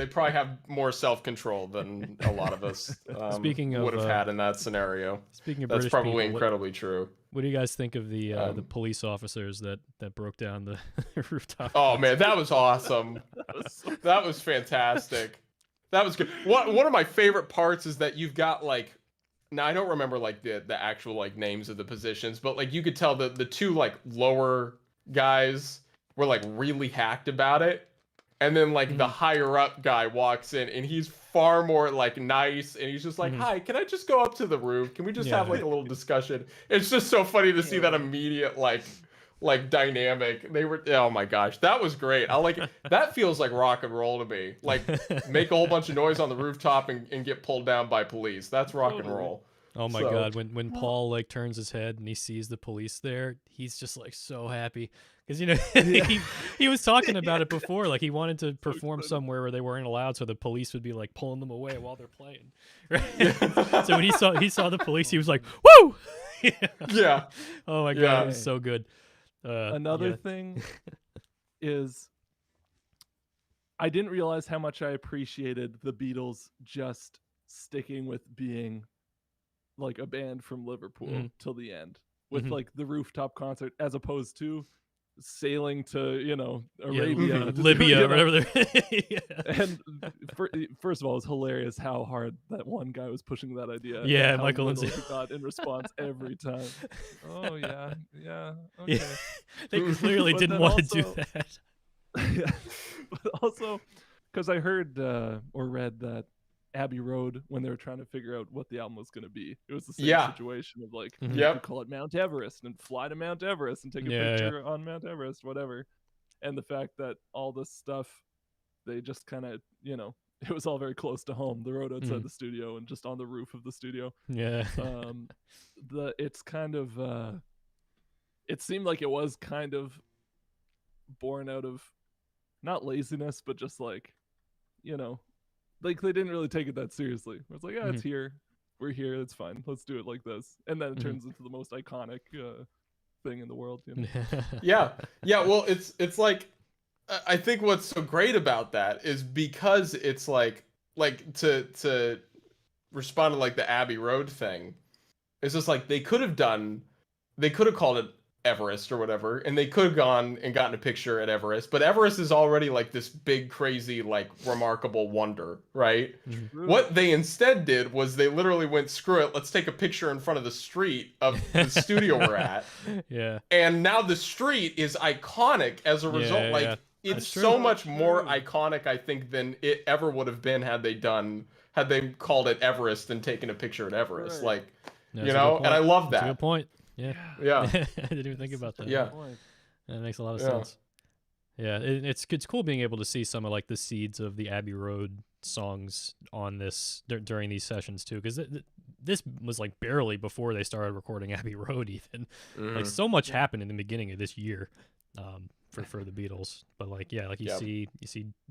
probably have more self-control than a lot of us would have had in that scenario. Speaking of that's British probably people, incredibly true. What do you guys think of the police officers that broke down the rooftop? Oh man, that was awesome. That was fantastic. That was good. One of my favorite parts is that you've got like, now I don't remember like the actual like names of the positions, but like you could tell the two like lower guys were like really hacked about it, and then like the higher up guy walks in and he's far more like nice, and he's just like, hi, can I just go up to the roof? Can we just have like a little discussion? It's just so funny to see that immediate like dynamic. They were, oh my gosh, that was great. I like it. That feels like rock and roll to me. Like make a whole bunch of noise on the rooftop and get pulled down by police. That's rock and roll. Oh my God, when Paul like turns his head and he sees the police there, he's just like so happy, because you know he was talking about it before, like he wanted to perform somewhere where they weren't allowed, so the police would be like pulling them away while they're playing. Right? So when he saw the police, he was like, woo! Yeah. Oh my God, it was so good. Another thing is, I didn't realize how much I appreciated the Beatles just sticking with being like a band from Liverpool till the end, with like the rooftop concert, as opposed to sailing to, you know, Arabia, Libya, whatever. And first of all, it's hilarious how hard that one guy was pushing that idea. Yeah, Michael Lindsay got in response every time. Oh yeah, okay. They clearly didn't want to do that. Yeah, but also because I heard or read that Abbey Road, when they were trying to figure out what the album was going to be, it was the same situation of like, you could call it Mount Everest and fly to Mount Everest and take a picture on Mount Everest, whatever. And the fact that all this stuff, they just kind of, you know, it was all very close to home, the road outside the studio and just on the roof of the studio. It's kind of it seemed like it was kind of born out of not laziness, but just like, you know, like they didn't really take it that seriously. It's like, it's here, we're here, it's fine, let's do it like this. And then it turns into the most iconic thing in the world. You know? Yeah. Well, it's like, I think what's so great about that is because it's like to respond to like the Abbey Road thing. It's just like they could have called it Everest or whatever, and they could have gone and gotten a picture at Everest, but Everest is already like this big, crazy, like remarkable wonder, right? Mm-hmm. What they instead did was they literally went, screw it, let's take a picture in front of the street of the studio we're at. Yeah. And now the street is iconic as a result. It's so much more iconic, I think, than it ever would have been had they called it Everest and taken a picture at Everest. Right. Like, and I love that. That's a good point. Yeah. Yeah. I didn't even think about that. Yeah. That makes a lot of sense. Yeah, it's cool being able to see some of like the seeds of the Abbey Road songs on this during these sessions too, because this was like barely before they started recording Abbey Road even. Like so much happened in the beginning of this year for the Beatles, but like you see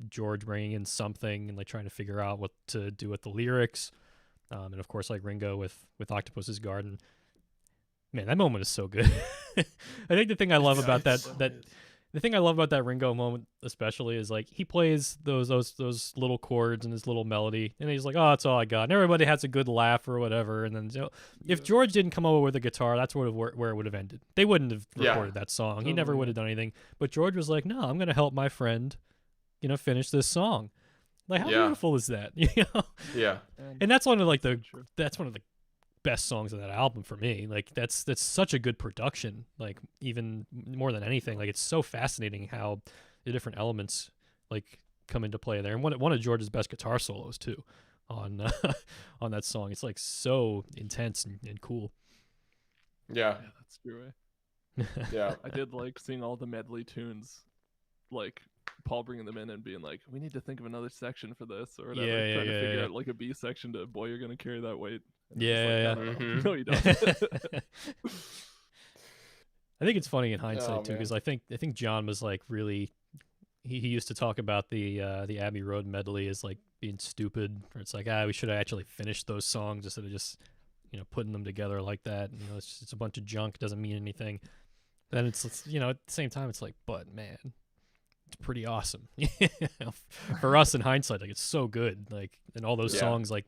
George bringing in something and like trying to figure out what to do with the lyrics, and of course like Ringo with Octopus's Garden. Man, that moment is so good. I think the thing I love about the thing I love about that Ringo moment especially is like he plays those little chords and his little melody, and he's like, "Oh, that's all I got." And everybody has a good laugh or whatever. And then if George didn't come over with a guitar, that's where it would have ended. They wouldn't have recorded that song. He never would have done anything. But George was like, "No, I'm gonna help my friend, finish this song." Like how beautiful is that? Yeah. And that's one of the best songs on that album for me. Like that's such a good production, like even more than anything. Like it's so fascinating how the different elements like come into play there, and one of George's best guitar solos too on on that song. It's like so intense and cool. Yeah, that's true. Yeah. I did like seeing all the medley tunes, like Paul bringing them in and being like, we need to think of another section for this or whatever, trying to figure out like a B section to, boy, you're gonna carry that weight. No, you don't. I think it's funny in hindsight too, because I think John was like really he used to talk about the Abbey Road medley as like being stupid, or it's like we should have actually finished those songs instead of just putting them together like that. It's a bunch of junk, doesn't mean anything. Then it's at the same time it's like, but man, it's pretty awesome. For us in hindsight, like it's so good, like, and all those songs like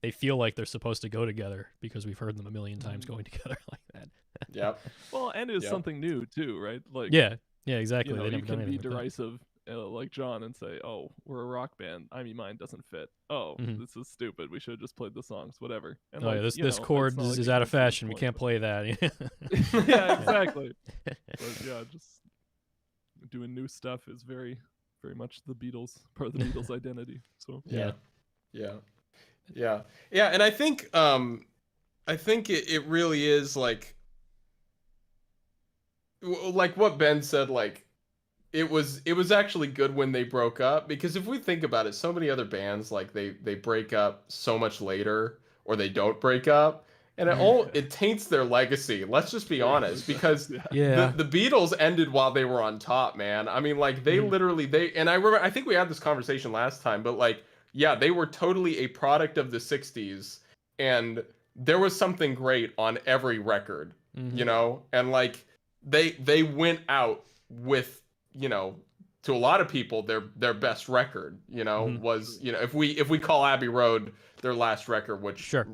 they feel like they're supposed to go together because we've heard them a million times going together like that. Yep. Well, and it's something new too, right? Like yeah, exactly. You can be derisive like John and say, "Oh, we're a rock band. I Mean Mine doesn't fit. Oh, this is stupid. We should have just played the songs, whatever." And this chord is out of fashion. We can't play that. Yeah, exactly. But just doing new stuff is very, very much the Beatles, part of the Beatles' identity. So yeah, and I think it really is like what Ben said, like it was actually good when they broke up, because if we think about it, so many other bands like they break up so much later, or they don't break up, and it taints their legacy. Let's just be honest, because the Beatles ended while they were on top, man. I mean, like they literally and I think we had this conversation last time, but like they were totally a product of the 60s, and there was something great on every record, and like they went out with, to a lot of people their best record, was, if we call Abbey Road their last record, which I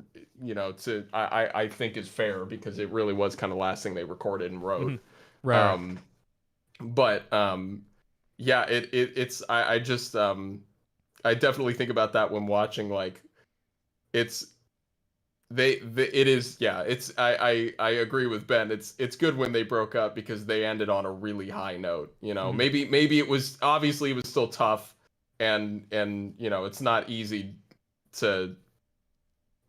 think is fair, because it really was kind of the last thing they recorded and wrote. Right. It's I definitely think about that when watching, like I agree with Ben. It's good when they broke up because they ended on a really high note. Maybe it was still tough, and it's not easy to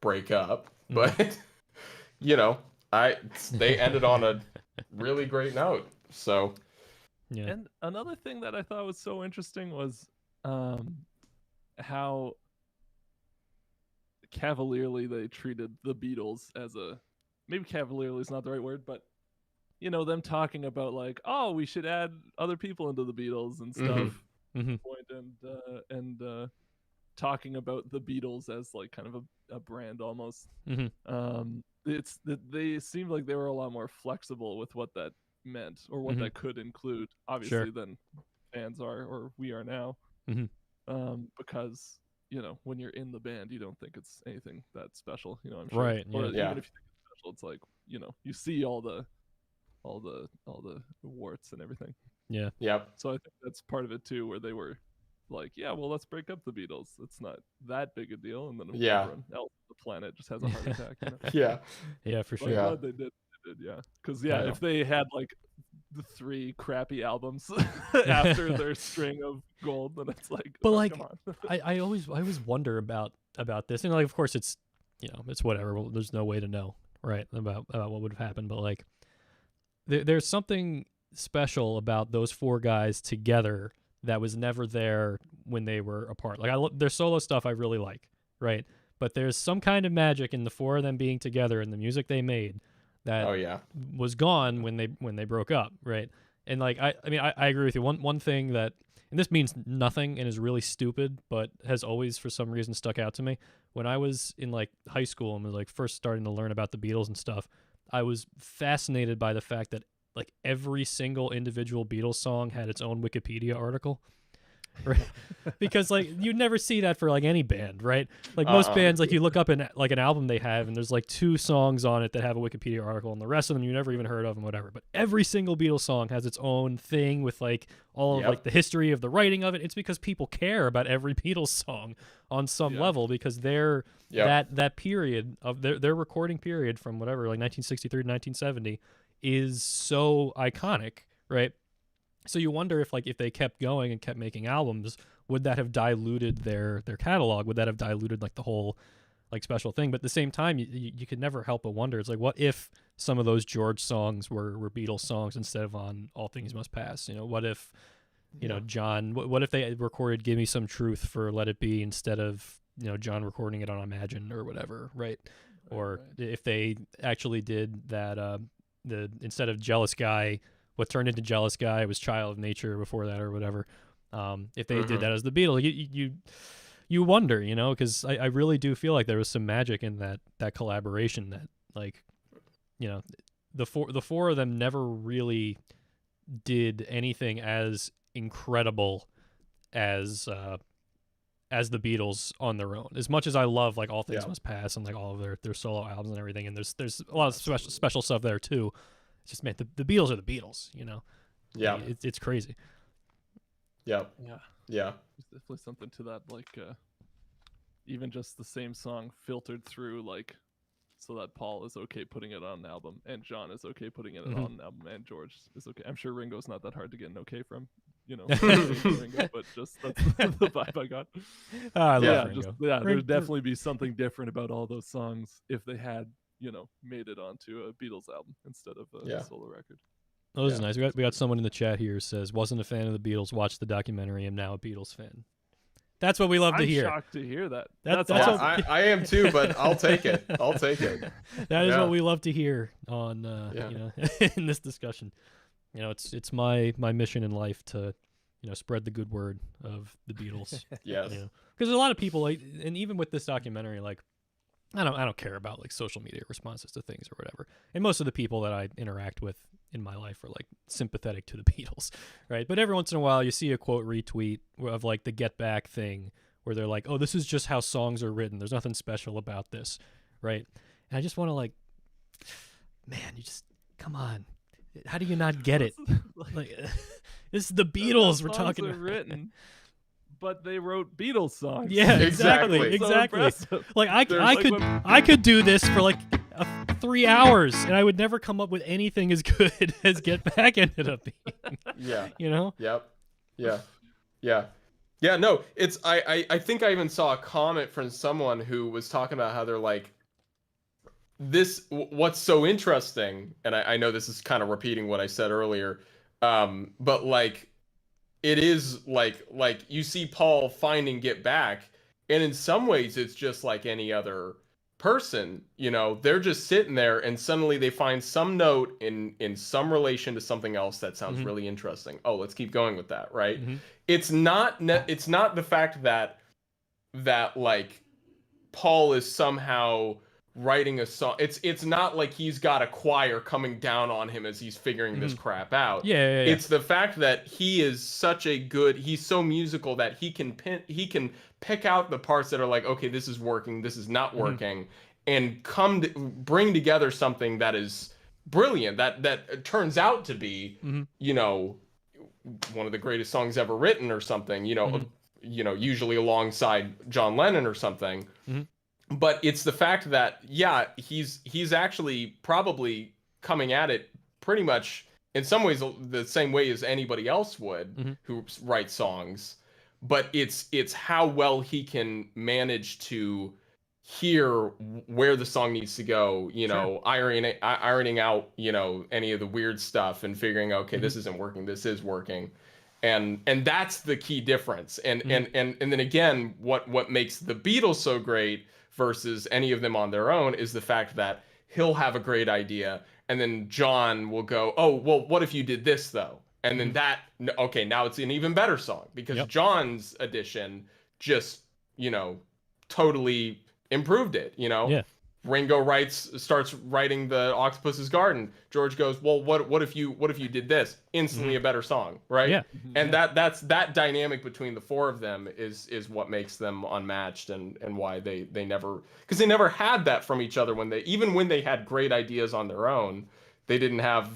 break up, but they ended on a really great note. So And another thing that I thought was so interesting was how cavalierly they treated the Beatles as maybe cavalierly is not the right word, but them talking about like, oh, we should add other people into the Beatles and stuff, and talking about the Beatles as like kind of a brand almost. they seemed like they were a lot more flexible with what that meant or what that could include, obviously, than fans are or we are now. Because when you're in the band, you don't think it's anything that special. I'm sure. Right. Yeah. Or even if you think it's special, it's like you see all the warts and everything. Yeah. Yep. So I think that's part of it too, where they were like, yeah, well, let's break up the Beatles. It's not that big a deal, and then everyone else on the planet just has a heart attack. Yeah, for sure. Like, glad they did, because if they had like the 3 crappy albums after their string of gold, then it's like, but like, come on. I always wonder about this, and like, of course, it's it's whatever. Well, there's no way to know, right, about what would have happened, but like, there's something special about those 4 guys together that was never there when they were apart. Like, their solo stuff I really like, right? But there's some kind of magic in the 4 of them being together and the music they made that was gone when they broke up, right? And like, I mean, I agree with you. One thing that, and this means nothing and is really stupid, but has always for some reason stuck out to me. When I was in like high school and was like first starting to learn about the Beatles and stuff, I was fascinated by the fact that like every single individual Beatles song had its own Wikipedia article. Right? Because like you'd never see that for like any band, right? Like most bands, like you look up in like an album they have and there's like 2 songs on it that have a Wikipedia article, and the rest of them you never even heard of and whatever. But every single Beatles song has its own thing with like all of like the history of the writing of it. It's because people care about every Beatles song on some level, because they're that period of their recording period from whatever, like 1963 to 1970 is so iconic, right? So you wonder if they kept going and kept making albums, would that have diluted their catalog? Would that have diluted like the whole like special thing? But at the same time, you could never help but wonder. It's like, what if some of those George songs were Beatles songs instead of on All Things Must Pass? What if John? What if they recorded Give Me Some Truth for Let It Be instead of John recording it on Imagine or whatever, right? Or if they actually did that, instead of Jealous Guy, what turned into Jealous Guy was Child of Nature before that or whatever. If they did that as the Beatles, you wonder, because I really do feel like there was some magic in that collaboration that, like, the four of them never really did anything as incredible as the Beatles on their own. As much as I love like All Things Must Pass and like all of their solo albums and everything, and there's a lot of special stuff there too. It's just, man, the Beatles are the Beatles, Yeah. It's crazy. Yeah. Yeah. Yeah. There's definitely something to that, like even just the same song filtered through, like, so that Paul is okay putting it on an album and John is okay putting it on an album and George is okay. I'm sure Ringo's not that hard to get an okay from, Ringo, but just that's the vibe I got. I love Ringo. There'd definitely be something different about all those songs if they had made it onto a Beatles album instead of a solo record. Oh, this is nice. We got someone in the chat here who says, wasn't a fan of the Beatles, watched the documentary, am now a Beatles fan. That's what we love to hear. I'm shocked to hear that. That's I am too, but I'll take it. That is what we love to hear on in this discussion. It's my mission in life to spread the good word of the Beatles. Yes. Because there's a lot of people, like, and even with this documentary, like, I don't care about like social media responses to things or whatever. And most of the people that I interact with in my life are like sympathetic to the Beatles, right? But every once in a while you see a quote retweet of like the Get Back thing where they're like, oh, this is just how songs are written. There's nothing special about this, right? And I just want to like, man, you just, come on. How do you not get it? Like, this is the Beatles we're talking about. Written. But they wrote Beatles songs. Yeah, exactly. So like I could do this for like 3 hours, and I would never come up with anything as good as Get Back ended up being. Yeah. Yep. Yeah. No, it's I think I even saw a comment from someone who was talking about how they're like, what's so interesting, and I know this is kind of repeating what I said earlier, but like, it is like you see Paul finding Get Back, and in some ways it's just like any other person, they're just sitting there and suddenly they find some note in some relation to something else that sounds really interesting. Oh, let's keep going with that, right? It's not the fact that like Paul is somehow writing a song. It's not like he's got a choir coming down on him as he's figuring this crap out. Yeah. It's the fact that he's so musical that he can pick out the parts that are like, okay, this is working, this is not working, and bring together something that is brilliant, that turns out to be, you know, one of the greatest songs ever written or something, you know, usually alongside John Lennon or something. But it's the fact that, yeah, he's actually probably coming at it pretty much in some ways the same way as anybody else would who writes songs. But it's how well he can manage to hear where the song needs to go, you know, ironing out, you know, any of the weird stuff and figuring, okay, this isn't working, this is working. And that's the key difference. And then again, what makes the Beatles so great versus any of them on their own is the fact that he'll have a great idea and then John will go, oh, well, what if you did this though? And then okay, now it's an even better song because John's addition just, you know, totally improved it, you know? Yeah. Ringo starts writing the Octopus's Garden. George goes, well, what if you did this? Instantly a better song, right? Yeah. And that dynamic between the four of them is what makes them unmatched and why they never had that from each other when they had great ideas on their own. They didn't have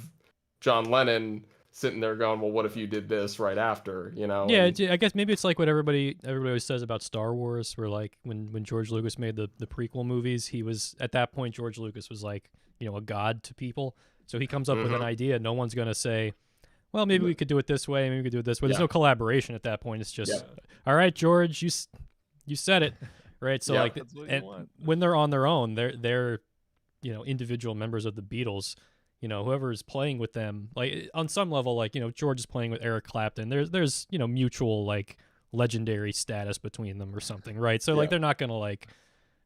John Lennon sitting there going, well, what if you did this right after, you know? Yeah, I guess maybe it's like what everybody always says about Star Wars, where like when George Lucas made the prequel movies, he was, at that point, George Lucas was like, you know, a god to people. So he comes up with an idea. No one's going to say, well, maybe we could do it this way, maybe we could do it this way. There's no collaboration at that point. It's just, all right, George, you said it, right? So like, and when they're on their own, they're you know, individual members of the Beatles. You know, whoever is playing with them, like on some level, like, you know, George is playing with Eric Clapton. There's you know, mutual like legendary status between them or something, right? So like they're not gonna like,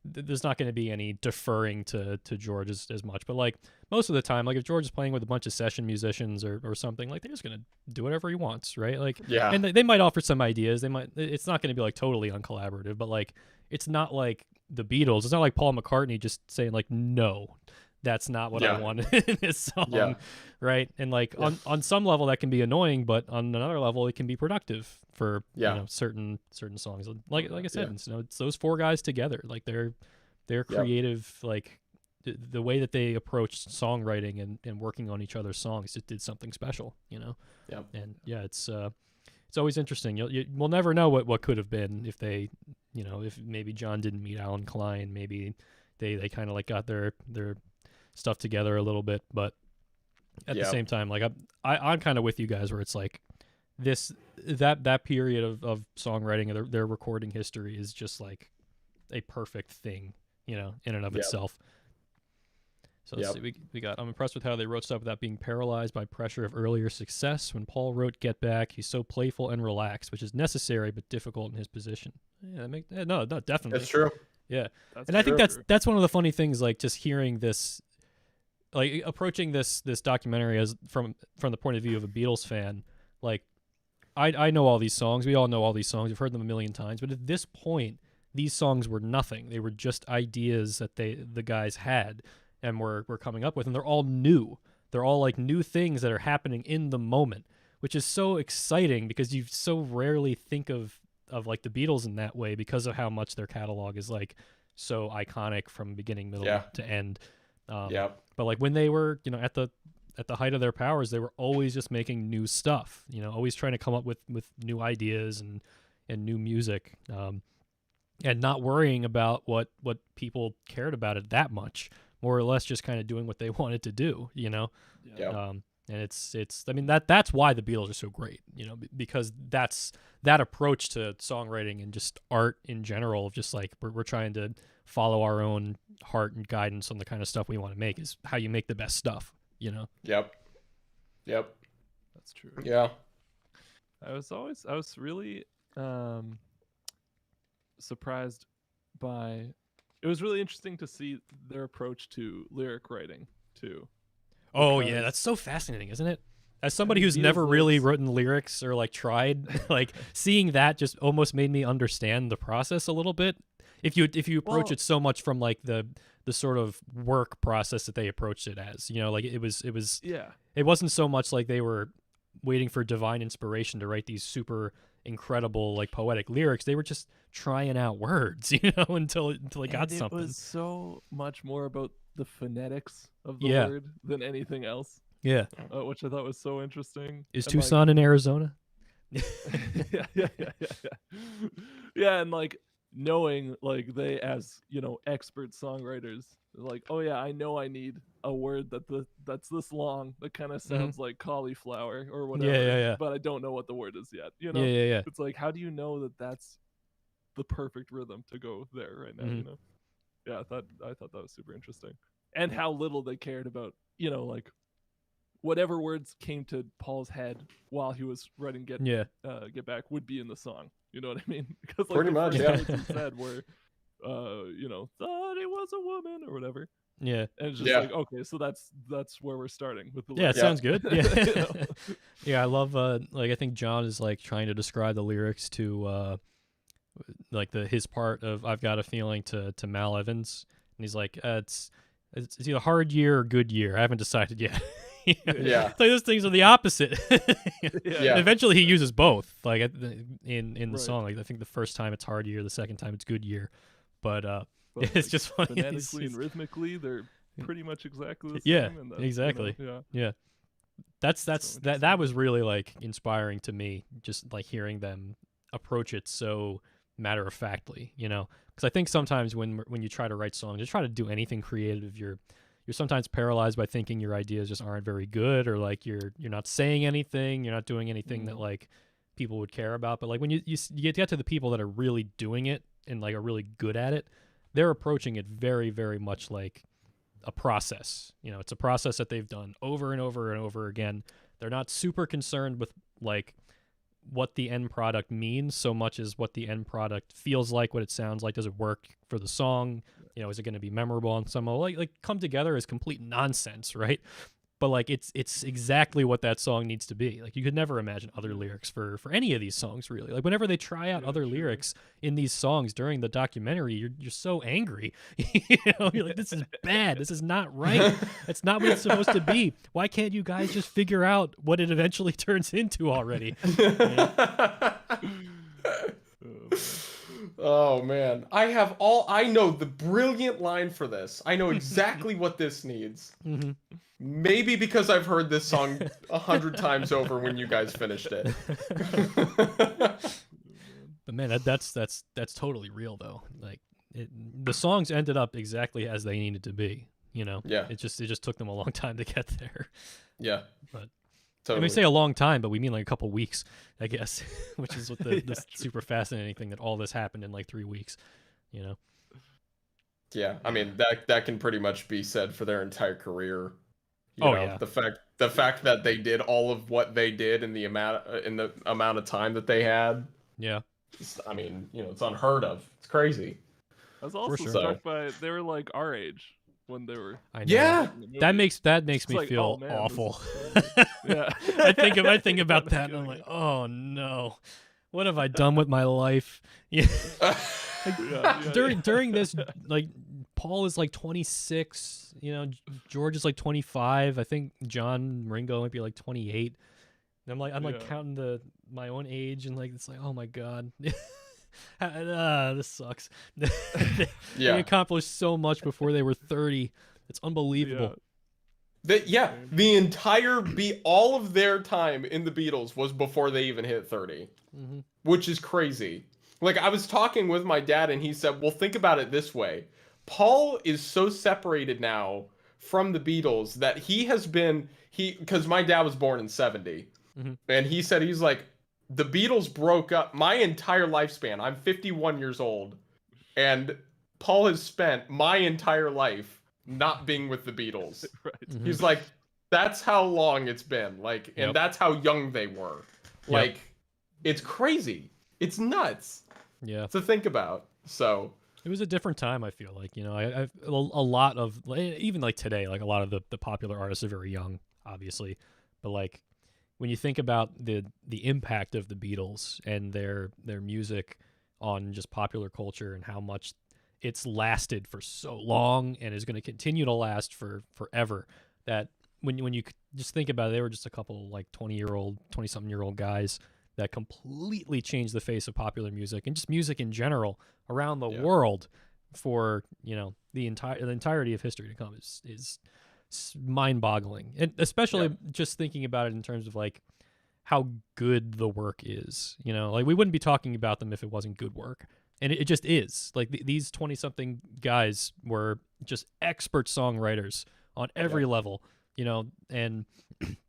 there's not gonna be any deferring to George as much. But like most of the time, like if George is playing with a bunch of session musicians or something, like they're just gonna do whatever he wants, right? Like and they might offer some ideas. It's not gonna be like totally uncollaborative, but like it's not like the Beatles. It's not like Paul McCartney just saying like, no, that's not what I wanted in this song, right? And like on some level that can be annoying, but on another level it can be productive for you know, certain songs. Like I said, you know, it's those four guys together. Like they're creative. Like the way that they approached songwriting and working on each other's songs, it did something special, you know. Yeah. And it's always interesting. We'll never know what could have been if they, you know, if maybe John didn't meet Alan Klein, maybe they kind of like got their stuff together a little bit, but at the same time, like I'm kind of with you guys where it's like that period of songwriting and their recording history is just like a perfect thing, you know, in and of itself. So let's see, we got, I'm impressed with how they wrote stuff without being paralyzed by pressure of earlier success. When Paul wrote Get Back, he's so playful and relaxed, which is necessary but difficult in his position. Yeah, no, definitely. That's true. Yeah. And I think that's one of the funny things, like just hearing this, like approaching this documentary as from the point of view of a Beatles fan. Like I know all these songs. We all know all these songs. We've heard them a million times. But at this point, these songs were nothing. They were just ideas that the guys had and were coming up with, and they're all new. They're all like new things that are happening in the moment, which is so exciting because you so rarely think of like the Beatles in that way because of how much their catalog is like so iconic from beginning, middle to end. But like when they were, you know, at the height of their powers, they were always just making new stuff, you know, always trying to come up with new ideas and new music, and not worrying about what people cared about it that much, more or less just kind of doing what they wanted to do, you know. And it's I mean that's why the Beatles are so great, you know, because that's that approach to songwriting and just art in general of just like we're trying to follow our own heart and guidance on the kind of stuff we want to make is how you make the best stuff, you know. Yep. That's true. Yeah. I was really surprised by, it was really interesting to see their approach to lyric writing too. Oh yeah, that's so fascinating, isn't it? As somebody who's never really written lyrics or like tried, like seeing that just almost made me understand the process a little bit. if you approach it so much from like the sort of work process that they approached it as, like it wasn't so much like they were waiting for divine inspiration to write these super incredible like poetic lyrics. They were just trying out words, until they got something. It was so much more about the phonetics of the word than anything else. Yeah, which I thought was so interesting. Is Tucson in Arizona? Yeah, and like knowing like they as expert songwriters, like, oh yeah, I know I need a word that's this long that kind of sounds like cauliflower or whatever, but I don't know what the word is yet. It's like, how do you know that that's the perfect rhythm to go there right now? Yeah, I thought that was super interesting, and how little they cared about like whatever words came to Paul's head while he was writing Get Back would be in the song. You know what I mean? Because like pretty much, yeah. He said were, thought it was a woman or whatever. Yeah, and it's just like, okay, so that's where we're starting with the lyrics. It sounds good. Yeah, yeah, I love like I think John is like trying to describe the lyrics to like his part of "I've Got a Feeling" to Mal Evans, and he's like, it's either hard year or good year. I haven't decided yet. Yeah, it's like those things are the opposite. Yeah. Eventually he uses both, like in the song. Like I think the first time it's hard year, the second time it's good year, but it's like, just funny. Phonetically and rhythmically, they're pretty much exactly the same. Yeah, and exactly. Yeah, that was really like inspiring to me. Just like hearing them approach it so matter of factly, because I think sometimes when you try to write songs, you try to do anything creative, you're sometimes paralyzed by thinking your ideas just aren't very good, or like you're not saying anything, you're not doing anything that like people would care about. But like when you get to the people that are really doing it and like are really good at it, they're approaching it very, very much like a process. It's a process that they've done over and over and over again. They're not super concerned with like what the end product means so much as what the end product feels like, what it sounds like. Does it work for the song? Is it going to be memorable on some like come together as complete nonsense, right? But like it's exactly what that song needs to be. Like you could never imagine other lyrics for any of these songs, really. Like whenever they try out other lyrics in these songs during the documentary, you're so angry. You're like, this is bad. This is not right. It's not what it's supposed to be. Why can't you guys just figure out what it eventually turns into already? Oh man, I know the brilliant line for this. I know exactly what this needs. Mm-hmm. Maybe because I've heard this song 100 times over when you guys finished it. But man, that's totally real though. Like the songs ended up exactly as they needed to be. Yeah. It just took them a long time to get there. Yeah. But totally. And we say a long time, but we mean like a couple weeks, I guess, which is what the super fascinating thing, that all this happened in like 3 weeks. Yeah, I mean that can pretty much be said for their entire career. Yeah. The fact that they did all of what they did in the amount of time that they had. Yeah. I mean, it's unheard of. It's crazy. I was also struck by they were like our age when they were. I know. Yeah. That makes me like, feel oh, man, awful. Yeah. I think about that and I'm like, oh no, what have I done with my life? Yeah. During this, like, Paul is like 26, George is like 25. I think John Ringo might be like 28. And I'm like counting my own age, and like it's like, oh my god, this sucks. They accomplished so much before they were 30. It's unbelievable. All of their time in the Beatles was before they even hit 30, which is crazy. Like, I was talking with my dad, and he said, well, think about it this way. Paul is so separated now from the Beatles that because my dad was born in 70, and he said, he's like, the Beatles broke up my entire lifespan. I'm 51 years old, and Paul has spent my entire life not being with the Beatles. Right. He's like, that's how long it's been. Like, and that's how young they were. Like, it's crazy. It's nuts. Yeah. To think about. So it was a different time, I feel like. I've a lot of, even like today, like a lot of the popular artists are very young, obviously. But like when you think about the impact of the Beatles and their music on just popular culture, and how much it's lasted for so long and is going to continue to last for forever. That when you just think about it, they were just a couple like 20-something-year-old guys that completely changed the face of popular music and just music in general around the world for, you know, the entirety of history to come is mind-boggling. And especially just thinking about it in terms of like how good the work is, you know, like we wouldn't be talking about them if it wasn't good work. And it just is. Like these 20-something guys were just expert songwriters on every level, you know, and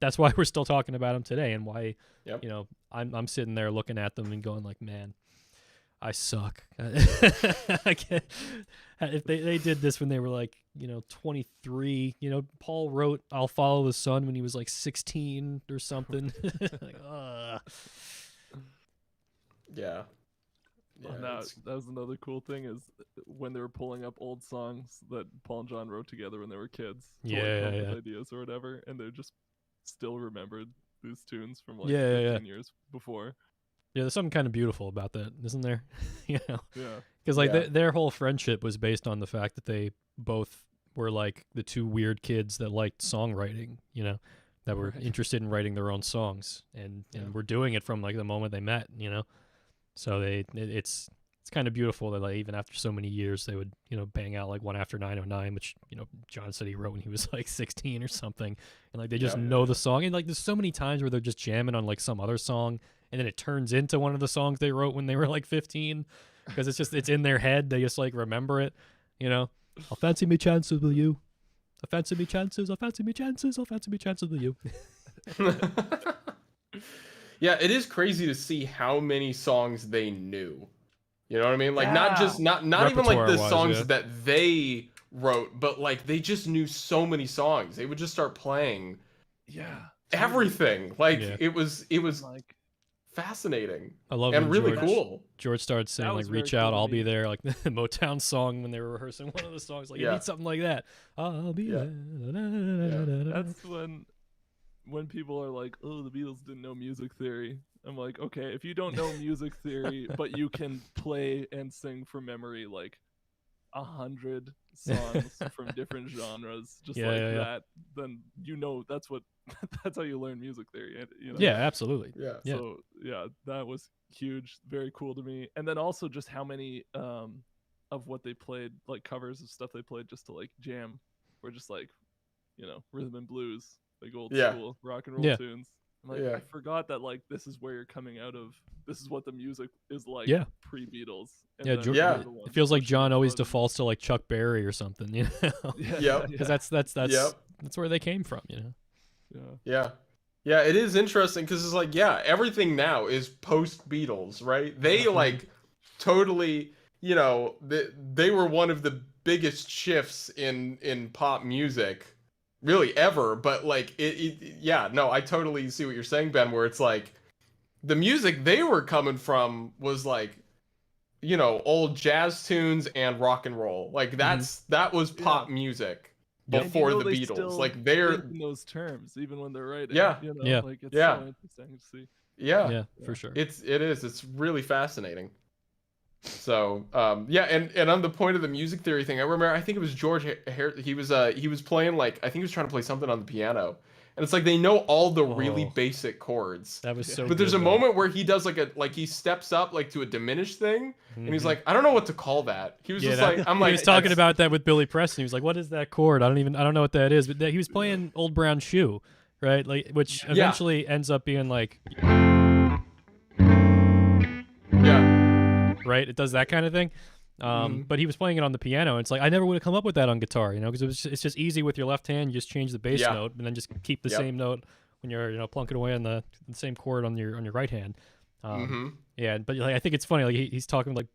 that's why we're still talking about them today, and why, you know, I'm sitting there looking at them and going like, man, I suck. I can't, if they did this when they were like, you know, 23, you know, Paul wrote "I'll Follow the Sun" when he was like 16 or something. Like, Yeah. That was another cool thing, is when they were pulling up old songs that Paul and John wrote together when they were kids to come up with ideas or whatever, and they just still remembered these tunes from like 15 years before. Yeah, there's something kind of beautiful about that, isn't there? You know? Yeah. Because like their whole friendship was based on the fact that they both were like the two weird kids that liked songwriting, you know, that were interested in writing their own songs, and were doing it from like the moment they met, you know. So it's kind of beautiful that like even after so many years they would, you know, bang out like One After 909, which, you know, John said he wrote when he was like 16 or something, and like they just know the song, and like there's so many times where they're just jamming on like some other song, and then it turns into one of the songs they wrote when they were like 15, because it's in their head, they just like remember it, you know. I'll fancy me chances with you. I'll fancy me chances. I'll fancy me chances. I'll fancy me chances with you. Yeah, it is crazy to see how many songs they knew. You know what I mean? Like not even like the songs that they wrote, but like they just knew so many songs. They would just start playing everything. Like it was like fascinating. I love and really George, cool. George started saying like "Reach Out, I'll Be There," like the Motown song when they were rehearsing one of the songs. Like you need something like that. I'll be there. That's when people are like, "Oh, the Beatles didn't know music theory." I'm like, okay, if you don't know music theory, but you can play and sing from memory like 100 songs from different genres, just that, then you know that's how you learn music theory. You know? Yeah, absolutely. Yeah. So that was huge, very cool to me. And then also just how many of what they played, like covers of stuff they played just to like jam, were just like, you know, rhythm and blues, like old school rock and roll tunes. I'm like, I forgot that like this is where you're coming out of. This is what the music is like pre-Beatles. It feels like John always defaults to like Chuck Berry or something, you know. Because that's where they came from, you know. Yeah, it is interesting because it's like everything now is post Beatles, right? They like totally, you know, they were one of the biggest shifts in pop music really ever, but like I totally see what you're saying, Ben, where it's like the music they were coming from was like, you know, old jazz tunes and rock and roll. Like that was pop music before the Beatles. Like they're in those terms even when they're writing. You know? Like it's so interesting to see. Yeah, for sure. It's really fascinating. So and on the point of the music theory thing, I remember I think it was George he was playing like, I think he was trying to play something on the piano, and it's like they know all the really basic chords. That was so but there's a moment where he does like he steps up like to a diminished thing, and he's like, I don't know what to call that. He was he was talking about that with Billy Preston. He was like, what is that chord? I don't know what that is. But he was playing Old Brown Shoe, right? Like, which eventually ends up being like right? It does that kind of thing. But he was playing it on the piano. And it's like, I never would have come up with that on guitar, you know, because it's just easy with your left hand. You just change the bass note and then just keep the same note when you're, you know, plunking away on the same chord on your right hand. Yeah, but like, I think it's funny. Like he's talking like,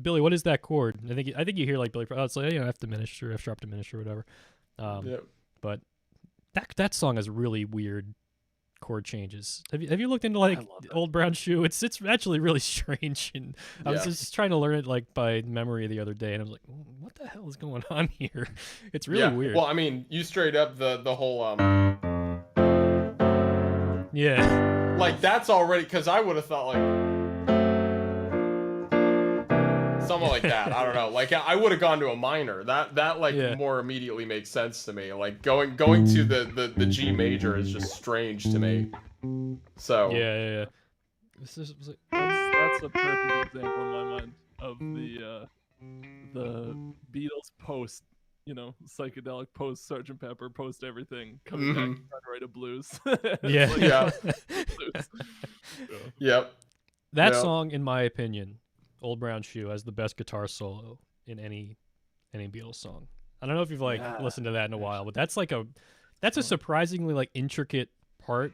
Billy, what is that chord? And I think you hear like Billy, it's like, you know, F diminished or F sharp diminished or whatever. But that song has really weird chord changes. Have you looked into like Old Brown Shoe? It's actually really strange, and I was just trying to learn it like by memory the other day, and I was like, what the hell is going on here? It's really weird. Well, I mean, you straight up the whole like that's already, because I would have thought like Something like that. I don't know. Like I would have gone to a minor. That more immediately makes sense to me. Like going to the G major is just strange to me. So yeah. That's a perfect example in my mind of the Beatles post, psychedelic post Sgt. Pepper, post everything, coming back to try to write a blues. Yeah. Blues. Yep. That song, in my opinion, Old Brown Shoe, has the best guitar solo in any Beatles song. I don't know if you've listened to that in a while, but that's a surprisingly intricate part.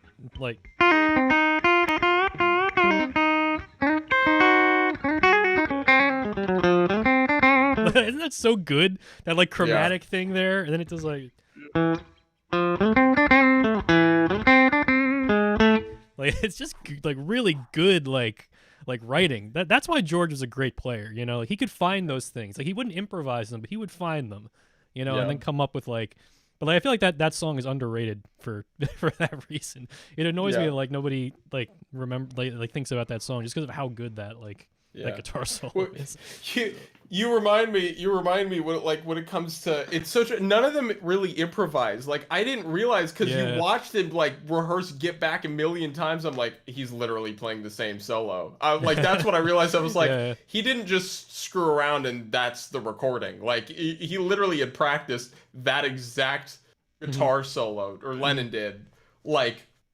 Isn't that so good? That chromatic thing there, and then it does it's just really good writing. That's why George was a great player. He could find those things. He wouldn't improvise them, but he would find them. And then come up with But I feel like that song is underrated for that reason. It annoys me that nobody remember thinks about that song just because of how good that that guitar solo is. You remind me when it comes to it's none of them really improvise. I didn't realize because you watched him rehearse Get Back a million times. I'm like, he's literally playing the same solo. That's what I realized. I was like, he didn't just screw around and that's the recording. He literally had practiced that exact guitar solo, or Lennon did,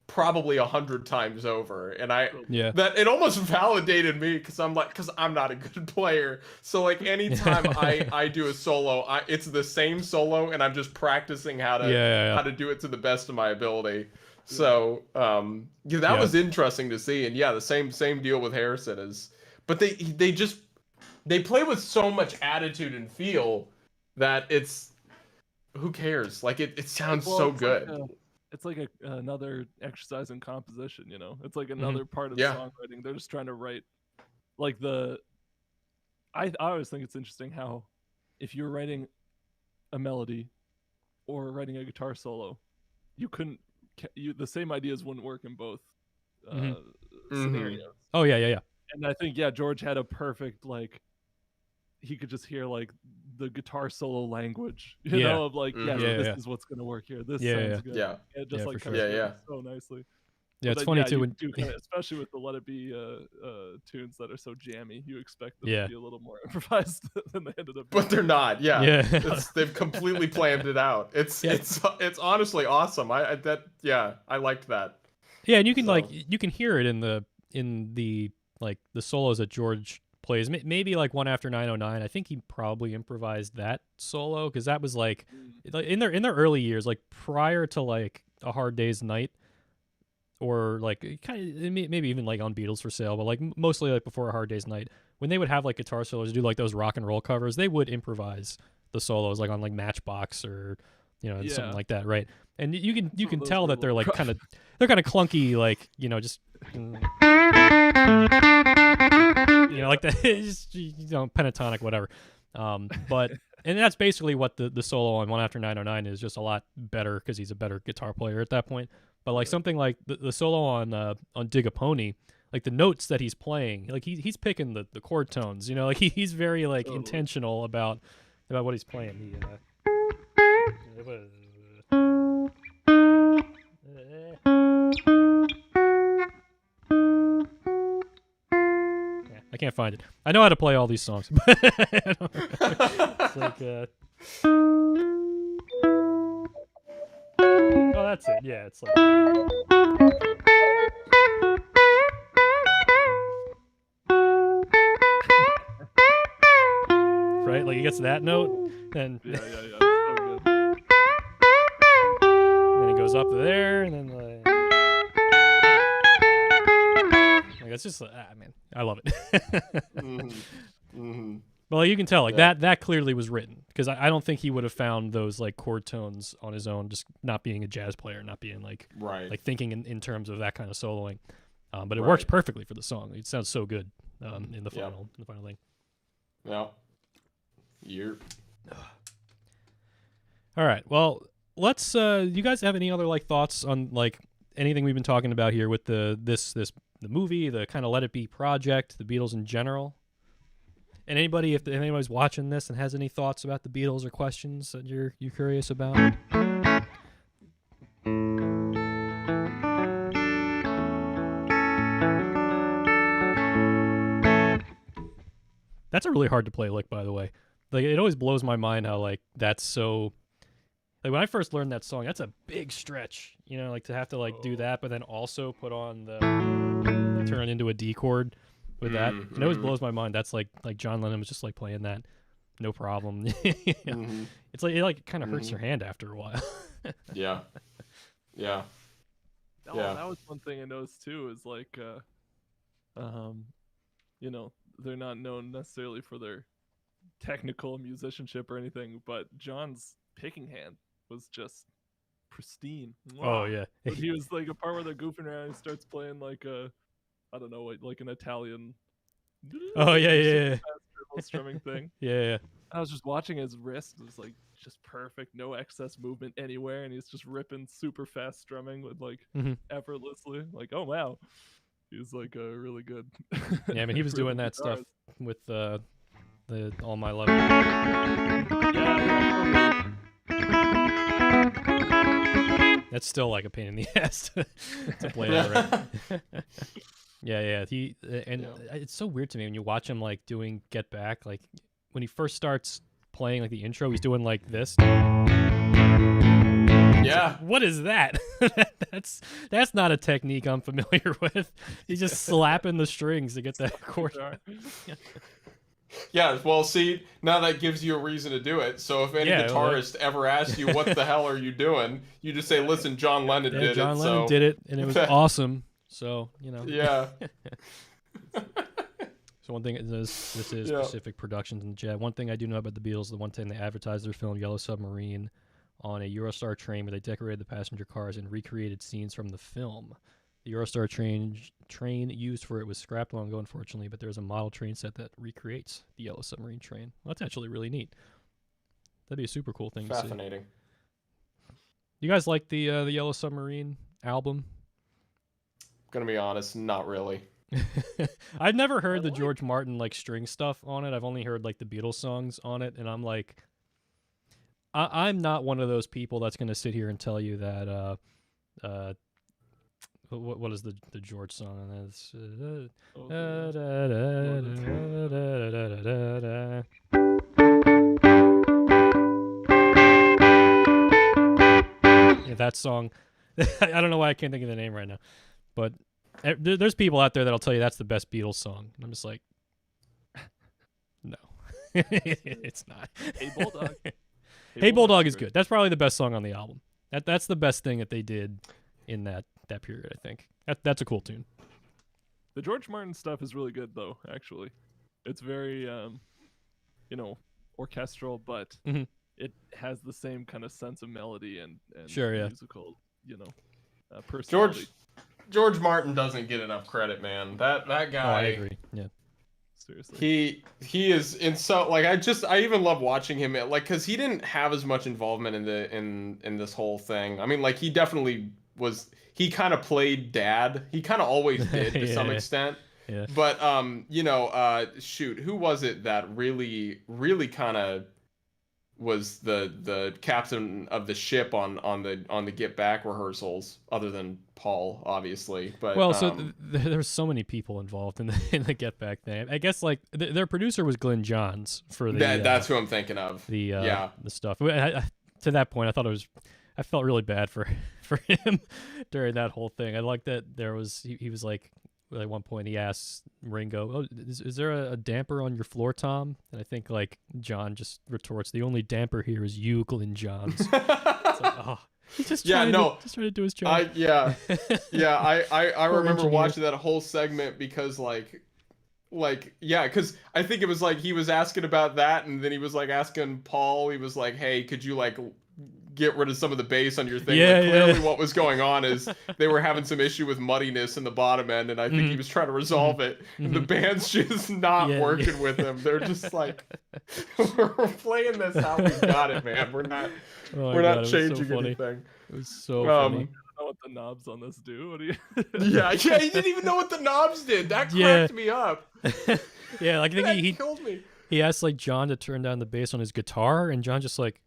probably 100 times over, and that it almost validated me because I'm not a good player, so anytime I do a solo, it's the same solo and I'm just practicing how to do it to the best of my ability. So that was interesting to see. And the same deal with Harrison is, but they play with so much attitude and feel that it's, who cares, it sounds so good. It's another exercise in composition, It's another part of songwriting. They're just trying to write I always think it's interesting how if you're writing a melody or writing a guitar solo, the same ideas wouldn't work in both scenarios. Oh yeah. And I think George had a perfect he could just hear the guitar solo language, of this is what's gonna work here. This sounds good. Yeah. It just so nicely. Yeah, it's funny too, especially with the Let It Be tunes that are so jammy. You expect them to be a little more improvised than they ended up being. But they're not. Yeah. They've completely planned it out. It's honestly awesome. I liked that. Yeah, and you can you can hear it in the the solos that George plays. Maybe One After 909. I think he probably improvised that solo because that was in their early years, prior to A Hard Day's Night, or kind of maybe even on Beatles for Sale, but mostly before A Hard Day's Night, when they would have guitar solos, do those rock and roll covers, they would improvise the solos on Matchbox or something like that, right? And you can tell that they're kind of clunky, just that, pentatonic, whatever. But and that's basically what the solo on One After 909 is, just a lot better because he's a better guitar player at that point. But something like the solo on Dig a Pony, the notes that he's playing, he's picking the chord tones, he's very intentional about what he's playing. I can't find it. I know how to play all these songs. It's oh, that's it. Yeah, it's right? He gets that note, and yeah. So good. Then he goes up to there, and then it's just man, I love it. Well, you can tell that clearly was written because I don't think he would have found those chord tones on his own, just not being a jazz player, not being thinking in terms of that kind of soloing. But it works perfectly for the song. It sounds so good in the final thing. Yeah. You're. All right. Well, let's. You guys have any other thoughts on anything we've been talking about here with the movie, the kind of Let It Be project, the Beatles in general? And anybody, if anybody's watching this and has any thoughts about the Beatles or questions that you're curious about. That's a really hard to play lick, by the way. Like, it always blows my mind how, like, that's so... Like, when I first learned that song, that's a big stretch, you know, like, to have to, like, do that, but then also put on the... turn it into a D chord with that. And it always blows my mind. That's, like John Lennon was just, like, playing that. No problem. It's like, it, like, kind of hurts your hand after a while. Yeah. Yeah. Oh, yeah. That was one thing I noticed, too, is, like, you know, they're not known necessarily for their technical musicianship or anything, but John's picking hand was just pristine. Wow. Oh yeah. But he was like a part where they're goofing around and he starts playing like a, I don't know, like an Italian. Oh yeah. Strumming thing. Yeah. I was just watching his wrist. It was like just perfect, no excess movement anywhere, and he's just ripping super fast strumming with like effortlessly. Like, oh wow. He was like really good. Yeah, I mean, he was doing that stuff with the All My Love. Yeah. That's still like a pain in the ass to play that right. Yeah. It's so weird to me when you watch him like doing Get Back. Like when he first starts playing like the intro, he's doing like this. Yeah. Like, what is that? That's not a technique I'm familiar with. He's just slapping the strings to get that chord. Yeah, well, see, now that gives you a reason to do it. So if any guitarist ever asks you, what the hell are you doing? You just say, listen, John Lennon did it. John Lennon did it, and it was awesome. So, you know. Yeah. So one thing, this is Pacific Productions in the chat. One thing I do know about the Beatles, the one time they advertised their film Yellow Submarine on a Eurostar train where they decorated the passenger cars and recreated scenes from the film. The Eurostar train used for it was scrapped long ago, unfortunately, but there's a model train set that recreates the Yellow Submarine train. Well, that's actually really neat. That'd be a super cool thing to see. Fascinating. You guys like the Yellow Submarine album? Gonna be honest, not really. I've never heard the George Martin like string stuff on it. I've only heard like the Beatles songs on it, and I'm like, I'm not one of those people that's gonna sit here and tell you that what is the George song on this? Yeah, that song. I don't know why I can't think of the name right now, but there's people out there that'll tell you that's the best Beatles song. And I'm just like, no, it's not. Hey Bulldog. Hey Bulldog is good. That's probably the best song on the album. That's the best thing that they did in that period, I think. That's a cool tune. The George Martin stuff is really good, though, actually. It's very, orchestral, but it has the same kind of sense of melody and musical, personality. George Martin doesn't get enough credit, man. That guy... Oh, I agree, yeah. Seriously. He is in so like I even love watching him because he didn't have as much involvement in this whole thing. I mean, like he definitely was. He kind of played dad. He kind of always did to some extent. Yeah. But who was it that really kind of was the captain of the ship on the Get Back rehearsals, other than Paul, obviously. But there's so many people involved in the Get Back thing. I guess like their producer was Glenn Johns for the. That's who I'm thinking of. The stuff. To that point, I felt really bad for him during that whole thing. I like that he was like. At one point, he asks Ringo, "Oh, is there a damper on your floor, Tom?" And I think like John just retorts, "The only damper here is you, Glenn Johns." It's like, oh, he's just trying to do his job. I remember watching that whole segment because because I think it was like he was asking about that, and then he was like asking Paul. He was like, "Hey, could you like get rid of some of the bass on your thing?" Clearly what was going on is they were having some issue with muddiness in the bottom end, and I think he was trying to resolve it, and the band's just not working with him. They're just like, we're playing this how we got it, man. We're not changing anything. It was so funny. I don't know what the knobs on this do. What do you yeah, he didn't even know what the knobs did. That cracked me up. Yeah, like I think he killed me. he asked like John to turn down the bass on his guitar, and John just like.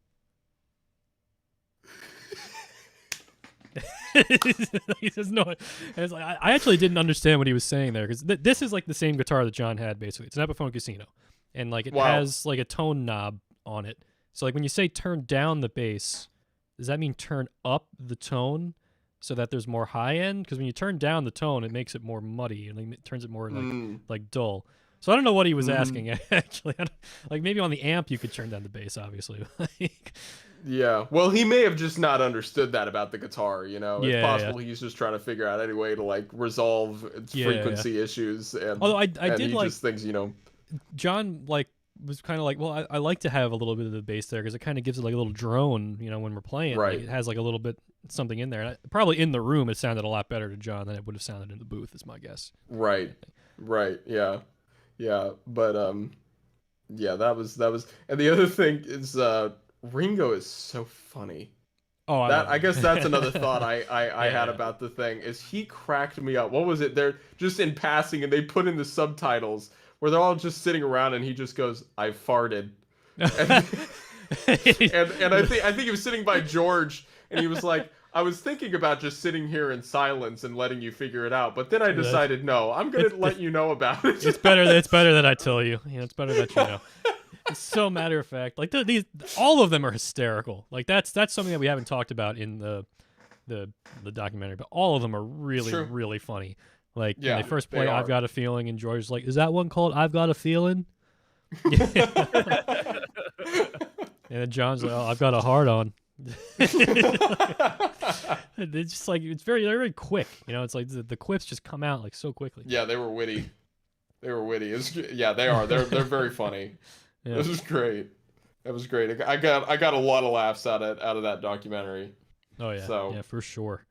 He says no. And it's like I actually didn't understand what he was saying there, because this is like the same guitar that John had. Basically, it's an Epiphone Casino, and like it has like a tone knob on it. So like when you say turn down the bass, does that mean turn up the tone so that there's more high end? Because when you turn down the tone, it makes it more muddy and it turns it more like dull. So I don't know what he was asking actually. Like maybe on the amp you could turn down the bass, obviously. Yeah, well, he may have just not understood that about the guitar, you know? It's possible he's just trying to figure out any way to, like, resolve frequency issues, and, although I did he like, just thinks, you know... John, like, was kind of like, well, I like to have a little bit of the bass there, because it kind of gives it, like, a little drone, you know, when we're playing. Right. Like, it has, like, a little bit something in there. And probably in the room it sounded a lot better to John than it would have sounded in the booth, is my guess. Right, yeah. Yeah, but, yeah, that was... And the other thing is, Ringo is so funny. Oh, I guess that's another thought I had about the thing, is he cracked me up. What was it? They're just in passing, and they put in the subtitles where they're all just sitting around, and he just goes, "I farted," and I think he was sitting by George, and he was like, "I was thinking about just sitting here in silence and letting you figure it out, but then I decided no, I'm gonna let you know about it." It's better that I tell you. Yeah, it's better that you know. It's so matter of fact. Like all of them are hysterical. Like that's something that we haven't talked about in the documentary, but all of them are really really funny. Like when they first play "I've Got a Feeling," and George's like, "Is that one called I've Got a Feeling?" And then John's like, "Oh, I've got a hard on." It's just like they're very quick. You know, it's like the quips just come out like so quickly. Yeah, they were witty. They are. They're very funny. Yeah. This was great. That was great. I got a lot of laughs out of that documentary. Oh yeah, yeah, for sure.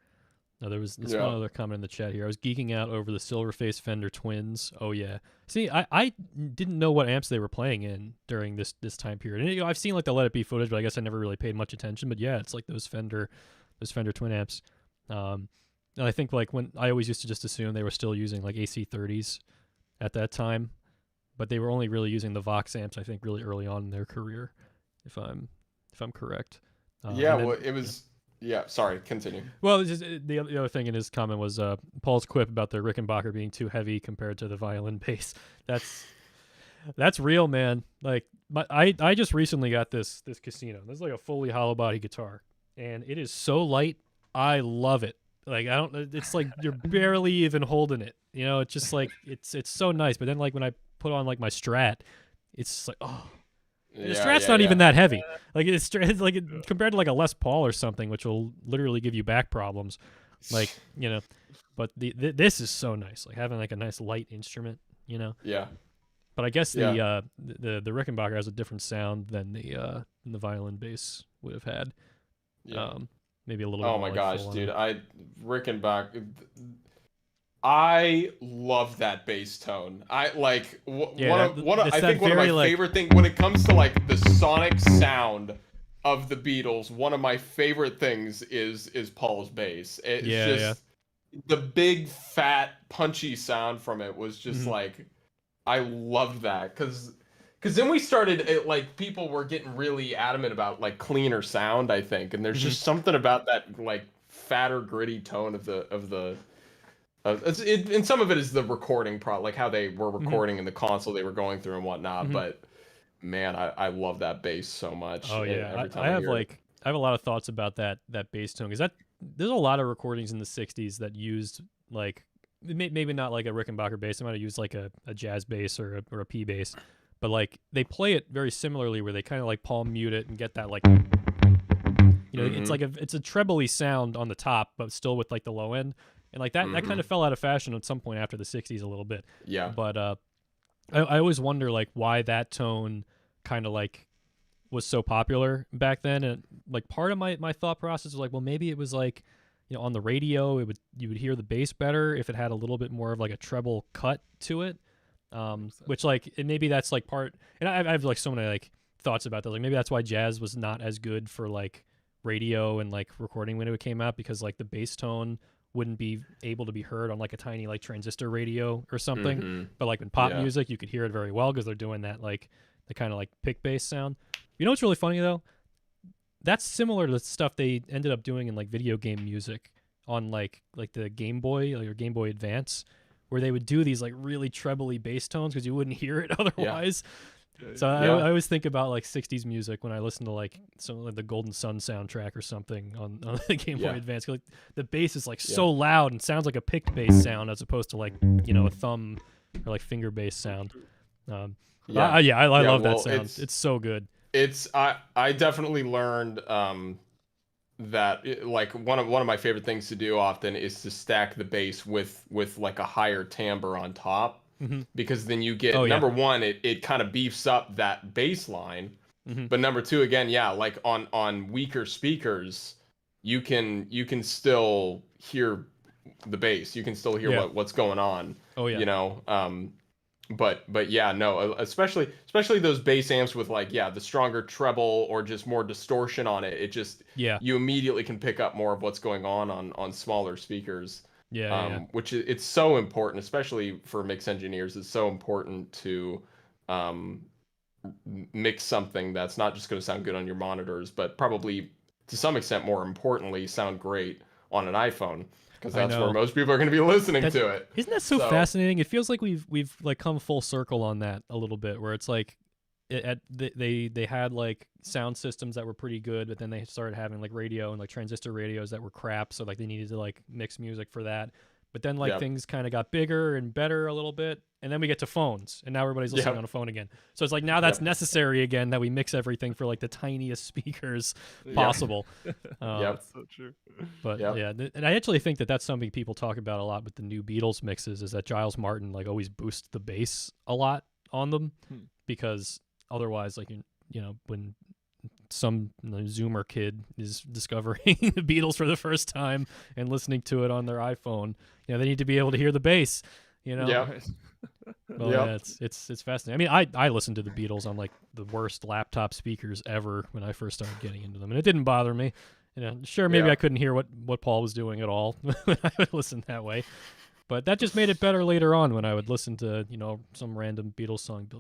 No, there was one other comment in the chat here. I was geeking out over the Silverface Fender Twins. Oh yeah. See, I didn't know what amps they were playing in during this time period. And, you know, I've seen like the Let It Be footage, but I guess I never really paid much attention. But yeah, it's like those Fender Twin amps. And I think like when I always used to just assume they were still using like AC30s at that time. But they were only really using the Vox amps, I think, really early on in their career, if I'm correct. It was. Yeah, sorry. Continue. Well, the other thing in his comment was Paul's quip about the Rickenbacker being too heavy compared to the violin bass. That's real, man. Like I just recently got this Casino. This is like a fully hollow body guitar, and it is so light. I love it. Like it's like you're barely even holding it. You know, it's just like it's so nice. But then like when I put on like my Strat, it's like the Strat's not even that heavy. Like it's like compared to like a Les Paul or something, which will literally give you back problems. Like, you know, but this is so nice. Like having like a nice light instrument, you know. Yeah. But I guess the Rickenbacker has a different sound than the violin bass would have had. Yeah. Maybe a little bit more. Oh my gosh, dude. Rickenbacker. I love that bass tone. I like one of my favorite things when it comes to like the sonic sound of the Beatles. One of my favorite things is Paul's bass. It's the big fat punchy sound from it was just like I loved that because then we started like people were getting really adamant about like cleaner sound, I think, and there's just something about that like fatter gritty tone of the. And some of it is the recording like how they were recording in the console they were going through and whatnot. But man, I love that bass so much. Oh yeah, I have a lot of thoughts about that bass tone because there's a lot of recordings in the '60s that used like maybe not like a Rickenbacker bass. They might have used like a jazz bass or a P bass, but like they play it very similarly where they kind of like palm mute it and get that like you know it's like it's a trebly sound on the top but still with like the low end. And like that kind of fell out of fashion at some point after the '60s a little bit. Yeah. But I always wonder like why that tone kind of like was so popular back then. And like part of my thought process was like, well, maybe it was like, you know, on the radio you would hear the bass better if it had a little bit more of like a treble cut to it. Which like and maybe that's like part. And I have like so many like thoughts about that. Like maybe that's why jazz was not as good for like radio and like recording when it came out because like the bass tone wouldn't be able to be heard on like a tiny like transistor radio or something. But like in pop music, you could hear it very well because they're doing that like the kind of like pick bass sound. You know what's really funny though? That's similar to the stuff they ended up doing in like video game music on like the Game Boy or Game Boy Advance, where they would do these like really trebly bass tones because you wouldn't hear it otherwise. So I always think about like 60s music when I listen to like some like the Golden Sun soundtrack or something on the Game Boy Advance. Like the bass is like so loud and sounds like a picked bass sound as opposed to like, you know, a thumb or like finger bass sound. I love that sound. It's so good. I definitely learned that like one of my favorite things to do often is to stack the bass with like a higher timbre on top. Because then you get number one, it kind of beefs up that bass line, but number two, again, like on weaker speakers, you can still hear the bass, you can still hear what's going on. You know, but yeah, no, especially those bass amps with like the stronger treble or just more distortion on it. It just you immediately can pick up more of what's going on smaller speakers. Which it's so important, especially for mix engineers. It's so important to mix something that's not just going to sound good on your monitors, but probably to some extent, more importantly, sound great on an iPhone, because that's where most people are going to be listening to it. Isn't that so fascinating? It feels like we've like come full circle on that a little bit, where it's like they had like sound systems that were pretty good, but then they started having like radio and like transistor radios that were crap, so like they needed to like mix music for that. But then like things kind of got bigger and better a little bit, and then we get to phones, and now everybody's listening on a phone again. So it's like now that's necessary again, that we mix everything for like the tiniest speakers possible. That's so true. But and I actually think that that's something people talk about a lot with the new Beatles mixes, is that Giles Martin like always boosts the bass a lot on them, because otherwise, like, you know, when some Zoomer kid is discovering the Beatles for the first time and listening to it on their iPhone, you know, they need to be able to hear the bass, you know? It's fascinating. I mean, I listened to the Beatles on like the worst laptop speakers ever when I first started getting into them, and it didn't bother me. You know, sure, maybe I couldn't hear what Paul was doing at all when I would listen that way. But that just made it better later on when I would listen to, you know, some random Beatles song.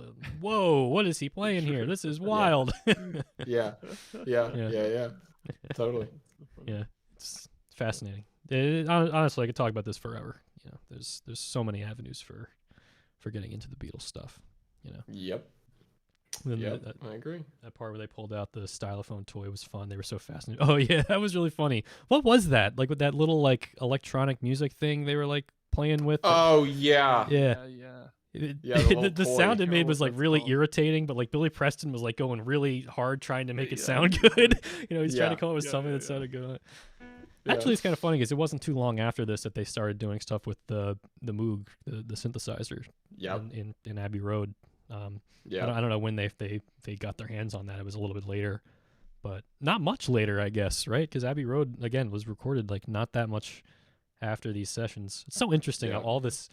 Whoa, what is he playing here? This is wild. Yeah. Totally. Yeah, it's fascinating. Honestly, I could talk about this forever. You know, there's so many avenues for getting into the Beatles stuff. You know. Yep. I agree. That part where they pulled out the stylophone toy was fun. They were so fascinated. Oh yeah, that was really funny. What was that? Like with that little like electronic music thing they were like playing with? Oh yeah. The sound it made was like really irritating, but like Billy Preston was like going really hard trying to make it sound good. You know, he's trying to come up with something that sounded good. Actually, it's kind of funny because it wasn't too long after this that they started doing stuff with the Moog, the synthesizer. In Abbey Road. I don't know when they got their hands on that. It was a little bit later, but not much later, I guess, right? Because Abbey Road again was recorded like not that much after these sessions. It's so interesting how all this.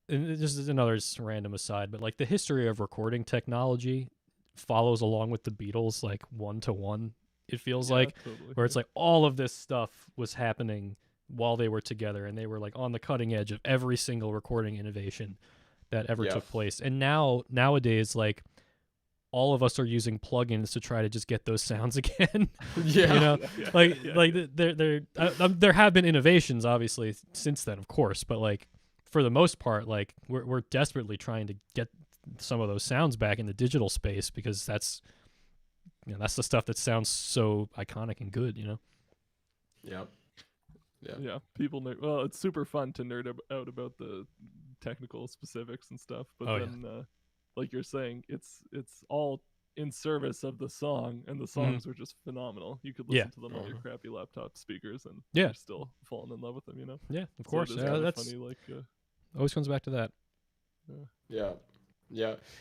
And this is another random aside, but like the history of recording technology follows along with the Beatles, like 1-to-1. It feels like where it's like all of this stuff was happening while they were together, and they were like on the cutting edge of every single recording innovation that ever took place. And nowadays, like all of us are using plugins to try to just get those sounds again. You know, like there have been innovations obviously since then, of course, but like for the most part, like we're desperately trying to get some of those sounds back in the digital space, because that's the stuff that sounds so iconic and good, you know. Yeah, people nerd. Well, it's super fun to nerd out about the technical specifics and stuff, but like you're saying, it's all in service of the song, and the songs are just phenomenal. You could listen to them on your crappy laptop speakers, and you're still falling in love with them, you know. Yeah, of course. That's funny. Like always comes back to that.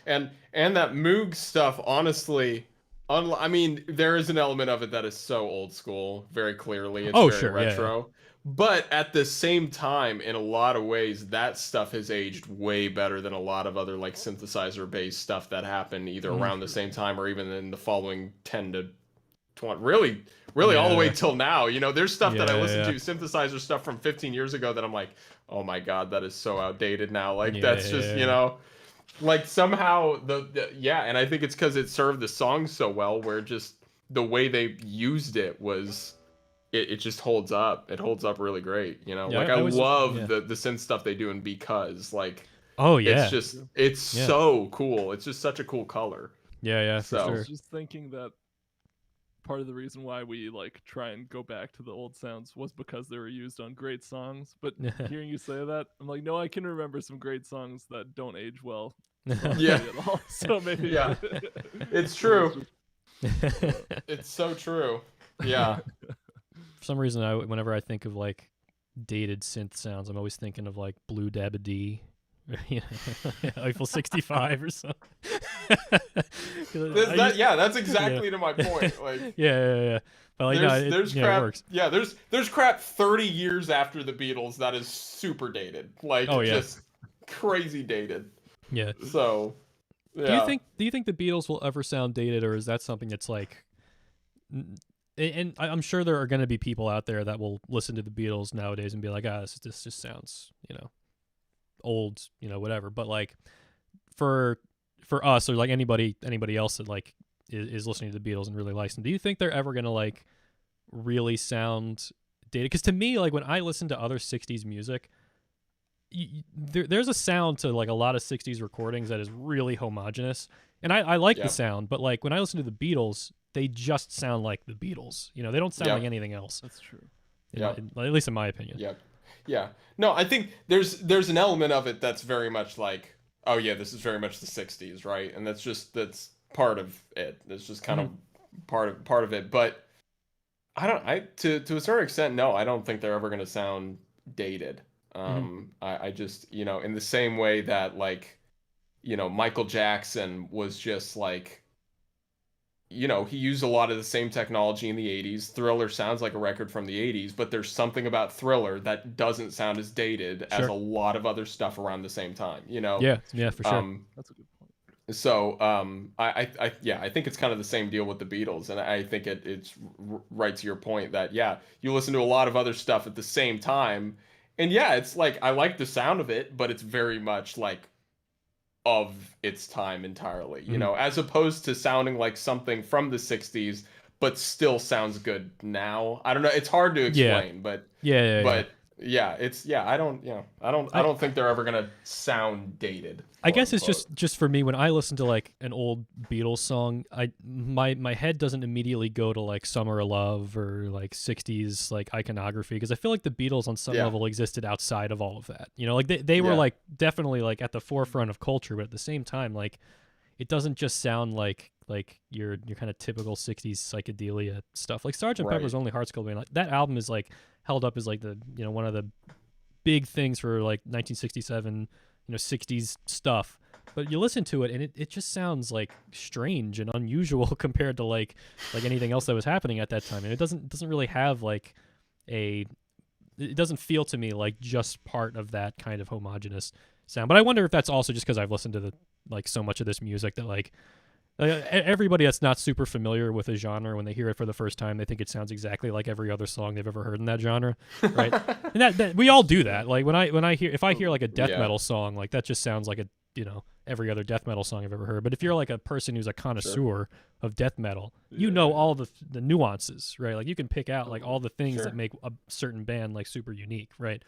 And that Moog stuff, honestly. I mean, there is an element of it that is so old school, very clearly. It's very retro. But at the same time, in a lot of ways, that stuff has aged way better than a lot of other like synthesizer-based stuff that happened either around the same time or even in the following 10 to 20. Really all the way till now. You know, there's stuff that I listen to, synthesizer stuff from 15 years ago that I'm like, oh my God, that is so outdated now. Like, that's just, you know... like somehow and I think it's because it served the song so well, where just the way they used it was it just holds up. It holds up really great, you know. Yeah, like I love the synth stuff they do in Because, like, oh yeah, it's so cool. It's just such a cool color. Yeah, so for sure. I was just thinking that part of the reason why we like try and go back to the old sounds was because they were used on great songs. But hearing you say that, I'm like, no, I can remember some great songs that don't age well. Yeah. At all. So maybe yeah, it's true. It's so true. Yeah. For some reason, whenever I think of like dated synth sounds, I'm always thinking of like Blue Dabba Dee, Eiffel 65 or something. That's exactly to my point. Like, yeah. But like, there's crap. It works. Yeah, there's crap 30 years after the Beatles that is super dated. Like, just crazy dated. Yeah. So, yeah. Do you think the Beatles will ever sound dated, or is that something that's like? And I'm sure there are going to be people out there that will listen to the Beatles nowadays and be like, this just sounds, old, whatever. But like, for us, or like anybody else that like is listening to the Beatles and really likes them, do you think they're ever going to like really sound dated? Because to me, like when I listen to other 60s music, there's a sound to like a lot of 60s recordings that is really homogenous, and I like the sound, but like when I listen to the Beatles, they just sound like the Beatles. They don't sound like anything else. That's true. At least in my opinion. Yeah. No, I think there's an element of it that's very much like, oh yeah, this is very much the 60s, right? And that's part of it. It's just kind of part of it. But to a certain extent, no, I don't think they're ever going to sound dated. I just, in the same way that like, Michael Jackson was just like, he used a lot of the same technology in the 80s. Thriller sounds like a record from the 80s, but there's something about Thriller that doesn't sound as dated as a lot of other stuff around the same time, Yeah, for sure. That's a good point. So, I think it's kind of the same deal with the Beatles, and I think it's right to your point that, you listen to a lot of other stuff at the same time, and it's like, I like the sound of it, but it's very much like of its time entirely, as opposed to sounding like something from the 60s but still sounds good now. I don't know, it's hard to explain, but I don't think they're ever gonna sound dated. I guess it's just for me, when I listen to like an old Beatles song, my head doesn't immediately go to like Summer of Love or like 60s like iconography, because I feel like the Beatles on some level existed outside of all of that. Like they were like definitely like at the forefront of culture, but at the same time, like it doesn't just sound like your kind of typical 60s psychedelia stuff. Like Sgt. Pepper's Lonely Hearts Club Band, like that album is like held up as like the one of the big things for like 1967 60s stuff, but you listen to it and it just sounds like strange and unusual compared to like anything else that was happening at that time, and it doesn't really have like it doesn't feel to me like just part of that kind of homogenous sound. But I wonder if that's also just because I've listened to so much of this music that like everybody that's not super familiar with a genre, when they hear it for the first time, they think it sounds exactly like every other song they've ever heard in that genre, right? And that we all do that. Like when I hear like a death metal song, like that just sounds like a every other death metal song I've ever heard. But if you're like a person who's a connoisseur of death metal, all the nuances, right? Like you can pick out like all the things that make a certain band like super unique, right?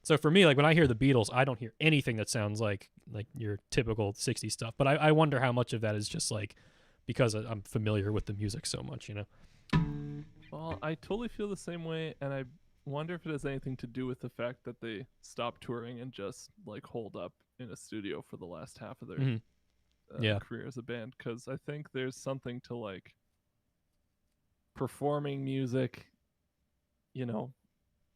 So for me, like when I hear the Beatles, I don't hear anything that sounds like your typical 60s stuff. But I wonder how much of that is just like because I'm familiar with the music so much, Well, I totally feel the same way, and I wonder if it has anything to do with the fact that they stopped touring and just like holed up in a studio for the last half of their career as a band. Because I think there's something to like performing music,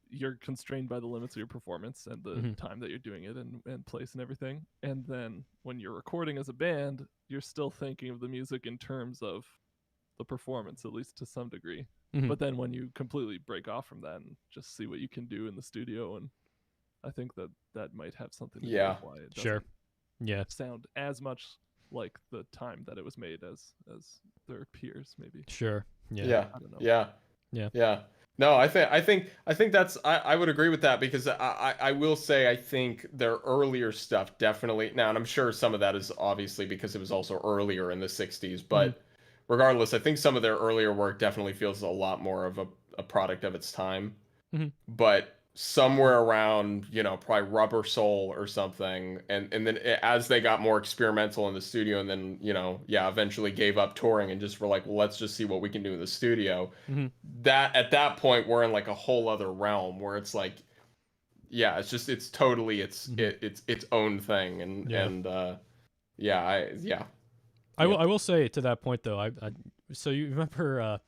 you're constrained by the limits of your performance and the time that you're doing it and place and everything. And then when you're recording as a band, you're still thinking of the music in terms of the performance, at least to some degree. But then when you completely break off from that and just see what you can do in the studio, and I think that might have something to do with why it doesn't sound as much like the time that it was made as their peers, maybe. Sure. I don't know. Yeah. No, I think that's I would agree with that because I will say I think their earlier stuff definitely now, and I'm sure some of that is obviously because it was also earlier in the 60s, but regardless, I think some of their earlier work definitely feels a lot more of a product of its time. But somewhere around, you know, probably Rubber Soul or something, and then as they got more experimental in the studio, and then, you know, yeah, eventually gave up touring and just were like, well, let's just see what we can do in the studio. That at that point we're in like a whole other realm where it's like, yeah, it's just it's totally it's its own thing, and I will say to that point though, I so you remember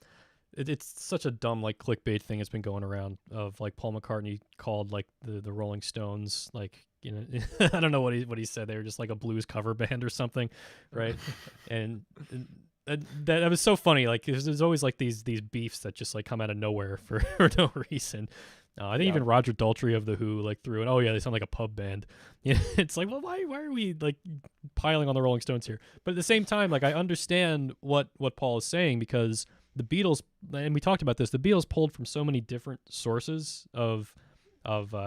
it's such a dumb like clickbait thing that's been going around of like Paul McCartney called like the Rolling Stones like, you know, I don't know what he said, they were just like a blues cover band or something, right? and that was so funny. Like there's always like these beefs that just like come out of nowhere for no reason. I think even Roger Daltrey of The Who like threw in, oh yeah, they sound like a pub band. Yeah, it's like, well, why are we like piling on the Rolling Stones here? But at the same time, like I understand what Paul is saying, because the Beatles, and we talked about this, the Beatles pulled from so many different sources of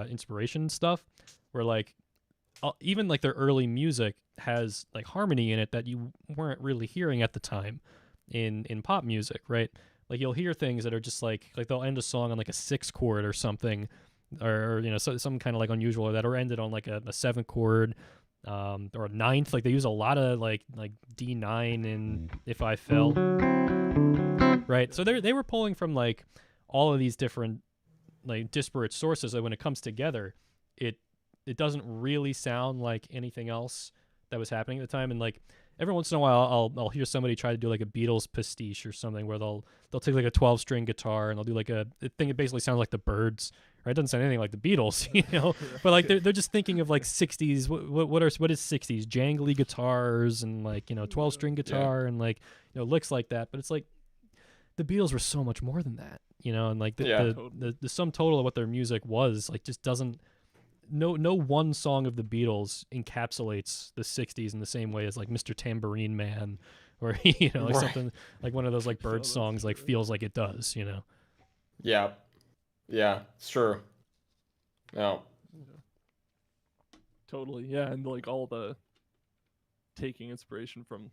inspiration and stuff, where like even like their early music has like harmony in it that you weren't really hearing at the time in pop music, right? Like you'll hear things that are just like they'll end a song on like a 6 chord or something, or you know, some kind of like unusual, or that, or ended on like a 7 chord, or a 9th. Like they use a lot of like D9 in If I Fell, right? So they were pulling from like all of these different like disparate sources that when it comes together, it doesn't really sound like anything else that was happening at the time. And like every once in a while I'll hear somebody try to do like a Beatles pastiche or something, where they'll take like a 12-string guitar and they'll do like a thing that basically sounds like the Byrds, right? It doesn't sound anything like the Beatles, you know. But like they're just thinking of like 60s, what is 60s jangly guitars and like, you know, 12-string guitar and like, you know, licks like that. But it's like the Beatles were so much more than that, you know. And like the sum total of what their music was like just doesn't, no one song of the Beatles encapsulates the 60s in the same way as like Mr. Tambourine Man, or you know, like something like one of those like Bird songs like feels like it does, you know. Yeah, it's true. No, totally, yeah. And like all the taking inspiration from,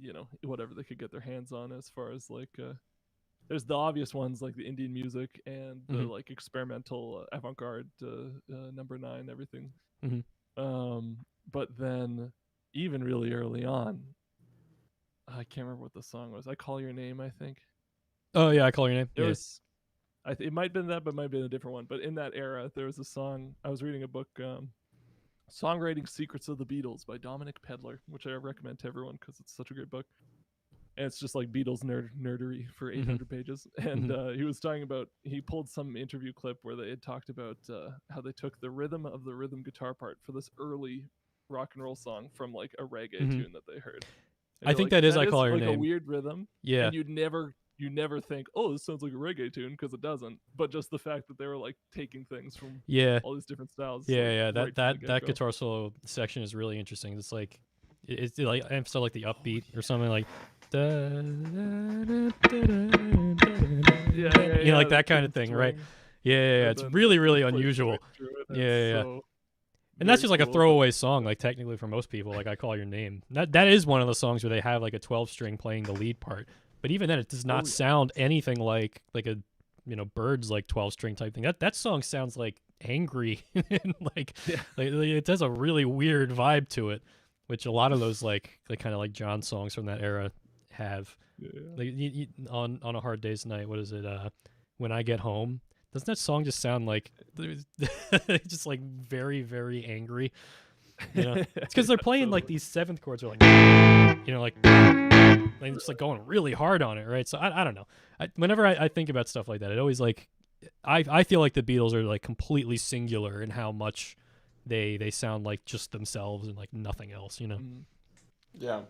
you know, whatever they could get their hands on, as far as like there's the obvious ones like the Indian music and the like experimental avant-garde number 9, everything. But then even really early on, I can't remember what the song was. I Call Your Name, I think. Oh yeah, I Call Your Name. There was, it might have been that, but it might have been a different one. But in that era, there was a song. I was reading a book, Songwriting Secrets of the Beatles by Dominic Pedler, which I recommend to everyone because it's such a great book. And it's just like Beatles nerdery for 800 pages. And he was talking about, he pulled some interview clip where they had talked about how they took the rhythm of the rhythm guitar part for this early rock and roll song from like a reggae tune that they heard. And I think like, that is I Call Your like Name. A weird rhythm. Yeah. And you never think, oh, this sounds like a reggae tune, because it doesn't. But just the fact that they were like taking things from all these different styles. Yeah, like, that guitar solo section is really interesting. It's like it's like emphasize like the upbeat or something like you know, like that kind of thing, right? Yeah. It's really, really unusual. Yeah. And that's just like a throwaway song, like technically for most people, like I Call Your Name. That is one of the songs where they have like a 12-string playing the lead part. But even then, it does not sound anything like a, you know, Byrds like 12-string type thing. That song sounds like angry and like it has a really weird vibe to it, which a lot of those like kind of like John songs from that era have. Like on A Hard Day's Night, what is it? When I Get Home. Doesn't that song just sound like just like very, very angry? You know, it's because they're playing like these 7th chords are like, you know, like just like going really hard on it, right? So I don't know. Whenever I think about stuff like that, it always like I feel like the Beatles are like completely singular in how much they sound like just themselves and like nothing else, you know. Yeah.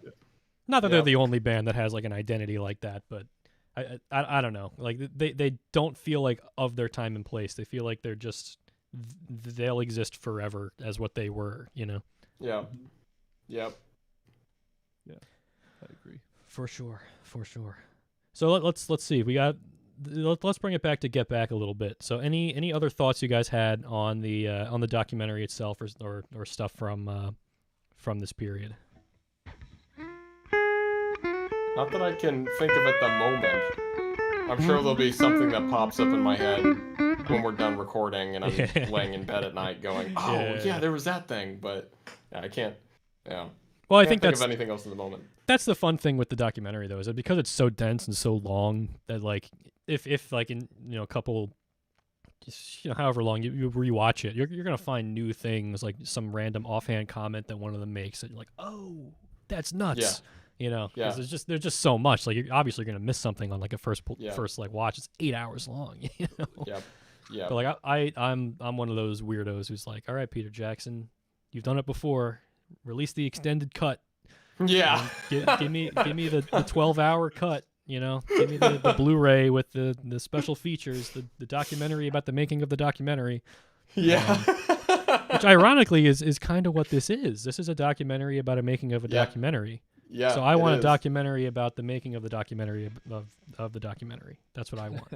Not that they're the only band that has like an identity like that, but I don't know. Like they don't feel like of their time and place. They feel like they're just they'll exist forever as what they were, you know. Yeah. Yep. Yeah. I agree. For sure. So let's see. We got let's bring it back to Get Back a little bit. So any other thoughts you guys had on the documentary itself, or stuff from this period? Not that I can think of at the moment. I'm sure there'll be something that pops up in my head when we're done recording and I'm laying in bed at night going, oh, yeah, there was that thing. But yeah, I can't, yeah. Well, I can't think of anything else in the moment. That's the fun thing with the documentary, though, is that because it's so dense and so long that, like, if like in a couple, however long you rewatch it, you're gonna find new things, like some random offhand comment that one of them makes, and you're like, oh, that's nuts. Yeah. Because there's just so much. Like, you're obviously gonna miss something on like a first like watch. It's 8 hours long. Yeah. But like I'm one of those weirdos who's like, all right, Peter Jackson, you've done it before. Release the extended cut. Yeah. Give me the 12-hour cut. Give me the Blu-ray with the special features, the documentary about the making of the documentary. Yeah. Which ironically is kind of what this is. This is a documentary about a making of a documentary. Yeah. So I want a documentary about the making of the documentary of the documentary. That's what I want.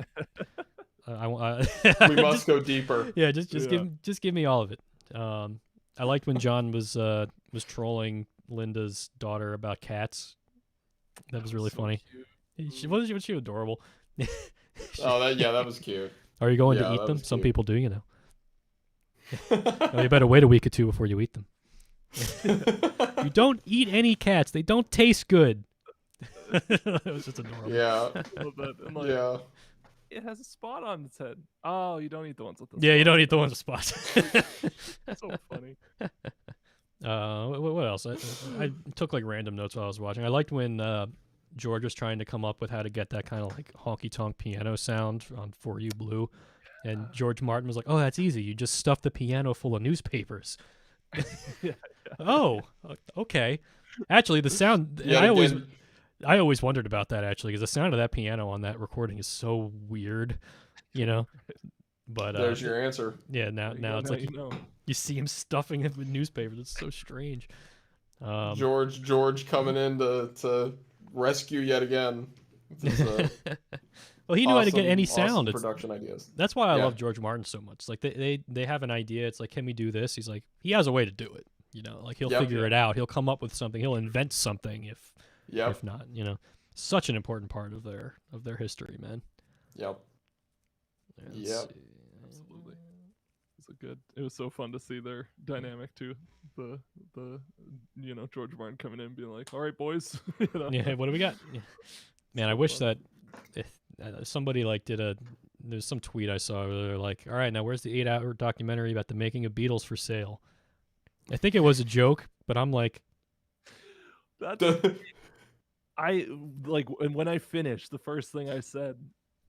We must go deeper. Yeah, just give me all of it. I liked when John was trolling Linda's daughter about cats. That was really funny. Wasn't she adorable? That was cute. Are you going to eat them? Some people do, Well, you better wait a week or two before you eat them. You don't eat any cats. They don't taste good. That was just adorable. Yeah. It has a spot on its head. Oh, you don't eat the ones with the spot. Yeah, you don't eat the ones with spots. That's so funny. What else? I took like random notes while I was watching. I liked when George was trying to come up with how to get that kind of like honky-tonk piano sound on For You Blue. And George Martin was like, oh, that's easy. You just stuff the piano full of newspapers. Oh, okay. Actually, the sound... I always wondered about that, actually, because the sound of that piano on that recording is so weird, But there's your answer. Yeah, now it's like you see him stuffing it with newspapers. It's so strange. George coming in to rescue yet again. Well, he knew how to get any sound. Awesome production ideas. That's why I love George Martin so much. Like they have an idea. It's like, can we do this? He's like, he has a way to do it. Like he'll figure it out. He'll come up with something. He'll invent something if not. Such an important part of their history, man. Yep. Absolutely. It was so fun to see their dynamic too. The George Martin coming in and being like, all right, boys. Yeah, what do we got? Yeah. Man, I wish that somebody like there's some tweet I saw where they're like, all right, now where's the 8-hour documentary about the making of Beatles for sale? I think it was a joke, but I'm like, and when I finished, the first thing I said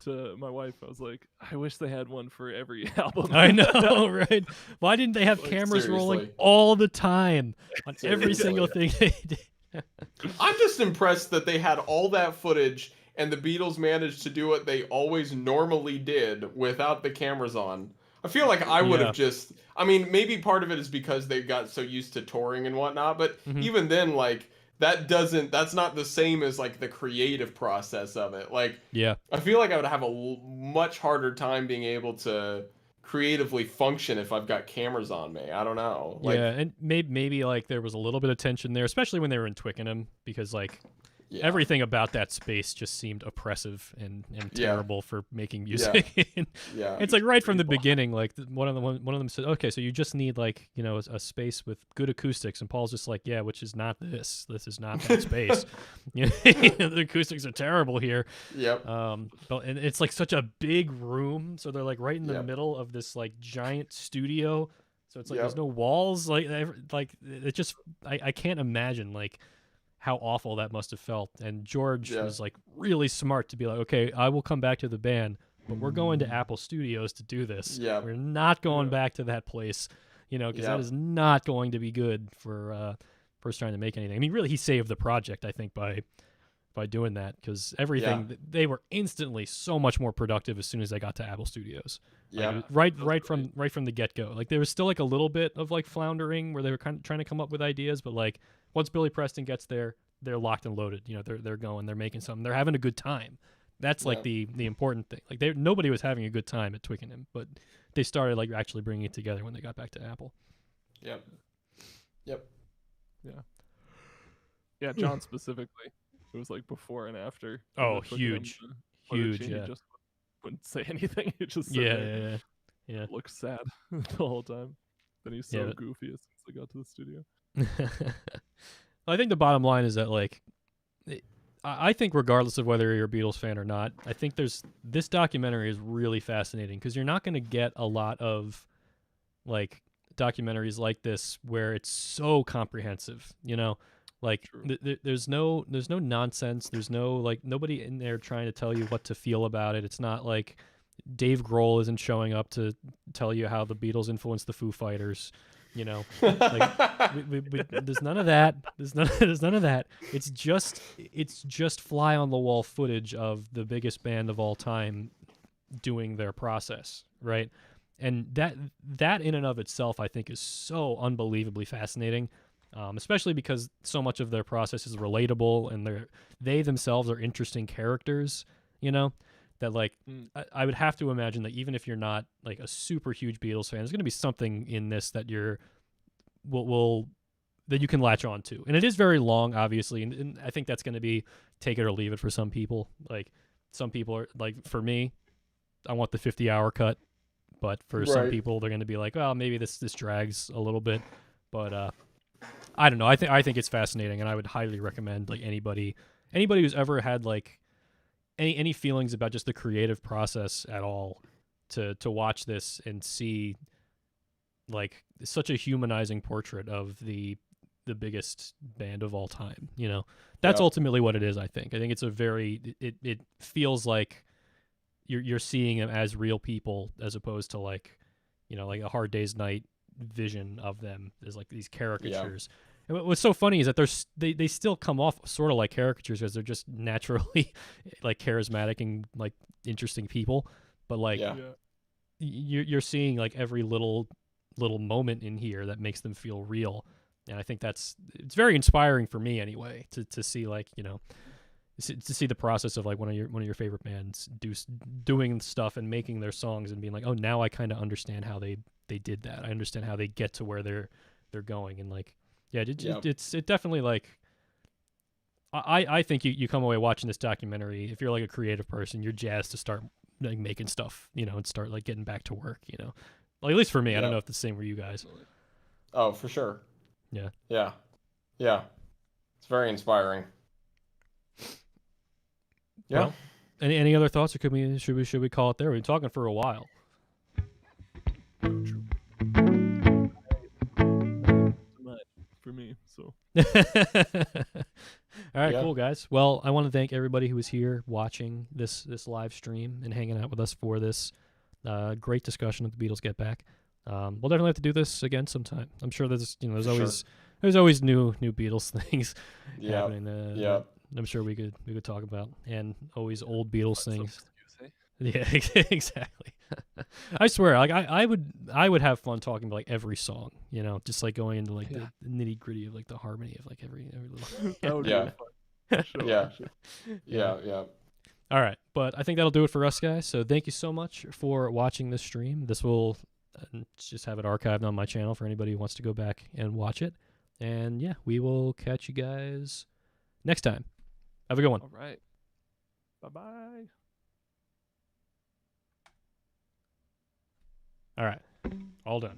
to my wife, I was like, I wish they had one for every album. I know, right? Why didn't they have cameras rolling all the time on every single thing they did? I'm just impressed that they had all that footage and the Beatles managed to do what they always normally did without the cameras on. I feel like I would have just... I mean, maybe part of it is because they got so used to touring and whatnot, but even then, like, that's not the same as, like, the creative process of it. Like, I feel like I would have a much harder time being able to creatively function if I've got cameras on me. I don't know. Like, and maybe like there was a little bit of tension there, especially when they were in Twickenham, because like everything about that space just seemed oppressive and terrible for making music. It's like right from the beginning, like one of them said, okay, so you just need like a space with good acoustics, and Paul's just like, which is not this is not that space. The acoustics are terrible here. But and it's like such a big room, so they're like right in the middle of this like giant studio, so it's like there's no walls, like it just I can't imagine like how awful that must have felt. And George was like really smart to be like, okay, I will come back to the band, but we're going to Apple Studios to do this. We're not going back to that place, because that is not going to be good for us trying to make anything. I mean, really, he saved the project, I think, by doing that, because everything they were instantly so much more productive as soon as they got to Apple Studios. Right from the get-go. Like there was still like a little bit of like floundering where they were kind of trying to come up with ideas, but like once Billy Preston gets there, they're locked and loaded. They're going, they're making something, they're having a good time. That's like the important thing. Like nobody was having a good time at Twickenham, but they started like actually bringing it together when they got back to Apple. Yep. Yeah, John specifically. It was like before and after. Oh, huge. Huge, He just wouldn't say anything. He just yeah. Looked sad the whole time. Then he's so goofy as soon as they got to the studio. I think the bottom line is that, like, I think regardless of whether you're a Beatles fan or not, I think this documentary is really fascinating because you're not going to get a lot of, like, documentaries like this where it's so comprehensive, you know? Like, there's no nonsense. There's no, like, nobody in there trying to tell you what to feel about it. It's not like Dave Grohl isn't showing up to tell you how the Beatles influenced the Foo Fighters, you know. Like, there's none of that. There's none of that. It's just fly on the wall footage of the biggest band of all time doing their process, right? And that in and of itself, I think, is so unbelievably fascinating. Especially because so much of their process is relatable and they themselves are interesting characters, you know, that like I would have to imagine that even if you're not like a super huge Beatles fan, there's going to be something in this that that you can latch on to. And it is very long, obviously. And I think that's going to be take it or leave it for some people. Like some people are like, for me, I want the 50-hour cut, but for some people, they're going to be like, well, maybe this drags a little bit, but, I don't know. I think it's fascinating, and I would highly recommend like anybody who's ever had like any feelings about just the creative process at all to watch this and see like such a humanizing portrait of the biggest band of all time. You know, that's ultimately what it is. I think it's a very it feels like you're seeing them as real people as opposed to like, you know, like a Hard Day's Night vision of them as like these caricatures. And what's so funny is that they still come off sort of like caricatures because they're just naturally like charismatic and like interesting people, but like you're seeing like every little moment in here that makes them feel real. And I think it's very inspiring for me anyway to see, like, you know, to see the process of like one of your favorite bands doing stuff and making their songs and being like, oh, now I kind of understand how they did that. I understand how they get to where they're going. And like, it's definitely like, I think you come away watching this documentary, if you're like a creative person, you're jazzed to start like making stuff, you know, and start like getting back to work, you know, like, at least for me. I don't know if it's the same for you guys. Oh, for sure. Yeah. It's very inspiring. Yeah. Well, any other thoughts, or should we call it there? We've been talking for a while. For me, so. All right, cool, guys. Well, I want to thank everybody who was here watching this live stream and hanging out with us for this great discussion of the Beatles Get Back. We'll definitely have to do this again sometime. I'm sure there's always new Beatles things happening. I'm sure we could talk about, and always old Beatles things. Yeah, exactly. I swear, like I would have fun talking about like every song, you know, just like going into like the nitty gritty of like the harmony of like every little. That would be fun. Sure. Yeah. All right, but I think that'll do it for us, guys. So thank you so much for watching this stream. This will just have it archived on my channel for anybody who wants to go back and watch it. And yeah, we will catch you guys next time. Have a good one. All right. Bye-bye. All right. All done.